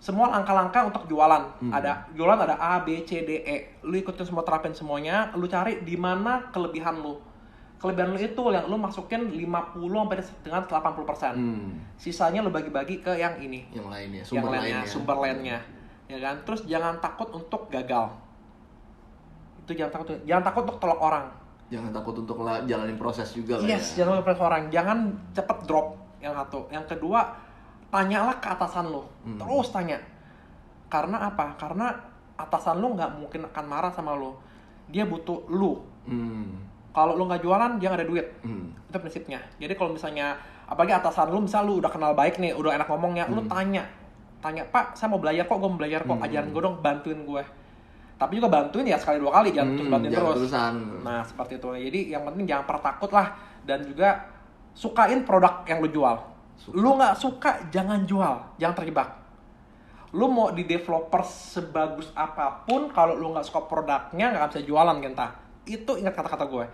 langkah-langkah untuk jualan. Ada jualan, ada A, B, C, D, E. Lu ikutin semua, terapin semuanya. Lu cari di mana kelebihan lu. Kelebihan lu itu yang lu masukin 50 sampai dengan 80%. Sisanya lu bagi-bagi ke yang ini. Yang lainnya, sumber lainnya. Ya kan? Terus jangan takut untuk gagal. Itu jangan takut untuk tolak orang. Jangan takut untuk jalanin proses juga lah. Yes, jangan takut proses orang. Jangan cepet drop, yang satu. Yang kedua, tanyalah ke atasan lo. Terus tanya. Karena apa? Karena atasan lo nggak mungkin akan marah sama lo. Dia butuh lo. Kalau lo nggak jualan, dia nggak ada duit. Itu prinsipnya. Jadi kalau misalnya, apalagi atasan lo, misal lo udah kenal baik nih, udah enak ngomongnya, lo tanya, Pak, saya mau belajar kok, gue mau belajar kok, ajarin gue dong, bantuin gue. Tapi juga bantuin ya sekali 2 kali, jangan terus bantuin terus. Terusan. Nah seperti itu. Jadi yang penting jangan pernah takut lah, dan juga sukain produk yang lo jual. Lu nggak suka, jangan jual, jangan terjebak. Lu mau di developer sebagus apapun, kalau lu nggak suka produknya, nggak bisa jualan, Genta. Itu ingat kata-kata gue.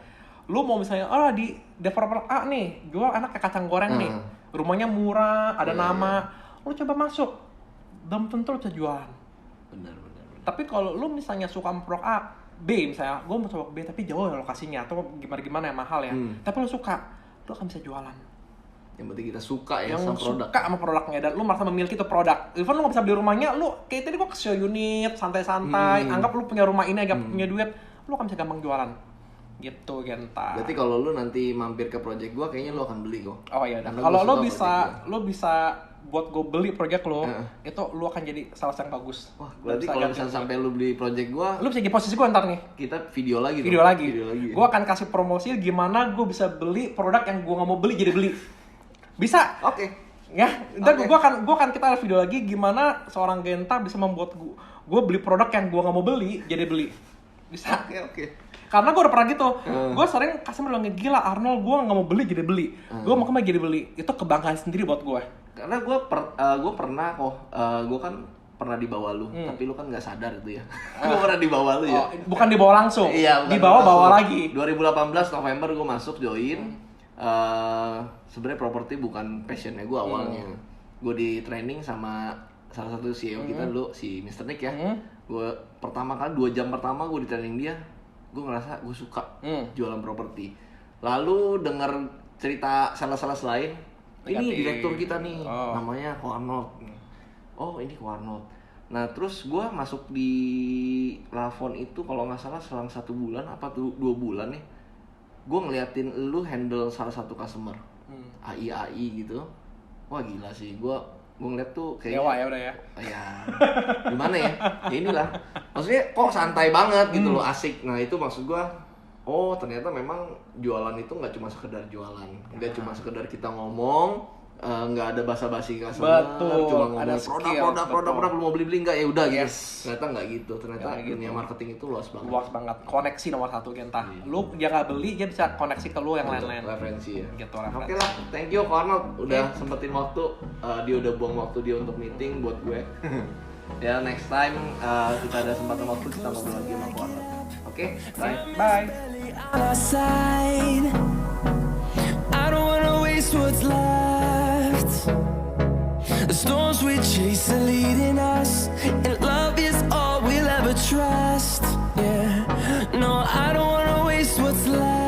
Lu mau misalnya, di developer A nih, jual enak kayak kacang goreng nih, rumahnya murah, ada nama, lu coba masuk, belum tentu lu bisa jualan. Benar. Tapi kalau lu misalnya suka produk A, B misalnya, gue mau coba B tapi jauh ya lokasinya, atau gimana yang mahal ya, tapi lu suka, lu akan bisa jualan. Yang penting kita suka ya yang sama produk. suka sama produknya, dan lu merasa memiliki itu produk. Even lu gak bisa beli rumahnya, lu kayak tadi gua ke show unit, santai-santai, anggap lu punya rumah ini, agak punya duit, lu akan bisa gampang jualan. Gitu, Genta. Berarti kalau lu nanti mampir ke project gua, kayaknya lu akan beli kok. Oh iya, kalau lu bisa buat gue beli project lo, itu lu akan jadi sales yang bagus. Wah, berarti kalau misalnya sampai lu beli project gua, lu bisa jadi posisi gue ntar nih. Kita video lagi. Gue akan kasih promosi gimana gue bisa beli produk yang gue nggak mau beli jadi beli. Bisa. Oke. Ya, ntar gue akan kita ada video lagi gimana seorang Genta bisa membuat gue beli produk yang gue nggak mau beli jadi beli. Bisa. Oke. Karena gue udah pernah gitu. Gue sering customer bilang, gila Arnold, gue nggak mau beli jadi beli. Gue mau kemana jadi beli. Itu kebanggaan sendiri buat gue. Karena gue pernah kok, gue kan pernah dibawa lu, tapi lu kan nggak sadar itu ya. Gue pernah dibawa lu ya. Bukan dibawa langsung. Iya, dibawa lagi. 2018 November gue masuk join. Sebenarnya properti bukan passionnya gue awalnya. Gue di training sama salah satu CEO kita dulu, si Mr. Nick ya. Gue pertama kali 2 jam pertama gue di training dia, gue ngerasa gue suka jualan properti. Lalu denger cerita sales-sales lain, ini direktur kita nih, namanya Ko Arnold. Oh ini Ko Arnold. Nah terus gue masuk di Lavon itu kalau nggak salah selang 1 bulan apa 2 bulan nih, gue ngeliatin lu handle salah satu customer, AI gitu. Wah gila sih, gue ngeliat tuh kayak dewa ya udah ya. Ya gimana ya? Ya inilah. Maksudnya kok santai banget gitu loh, asik. Nah itu maksud gue. Oh ternyata memang jualan itu nggak cuma sekedar jualan, nggak cuma sekedar kita ngomong, nggak ada basa-basi customer, cuma ngomong produk lu mau beli nggak, ya udah gitu. Ternyata nggak gitu. Ternyata dunia marketing itu luas banget. Luas banget. Koneksi nomor 1, Genta. Lu dia nggak beli, dia bisa koneksi ke lu yang lain-lain. Referensi ya. Gitu, Oke lah, thank you Arnold udah sempetin waktu. Dia udah buang waktu dia untuk meeting buat gue. Ya next time kita ada kesempatan waktu kita ngobrol lagi sama Arnold. Oke, bye. Bye. On our side, I don't wanna waste what's left. The storms we chase are leading us, and love is all we'll ever trust. Yeah, no, I don't wanna waste what's left.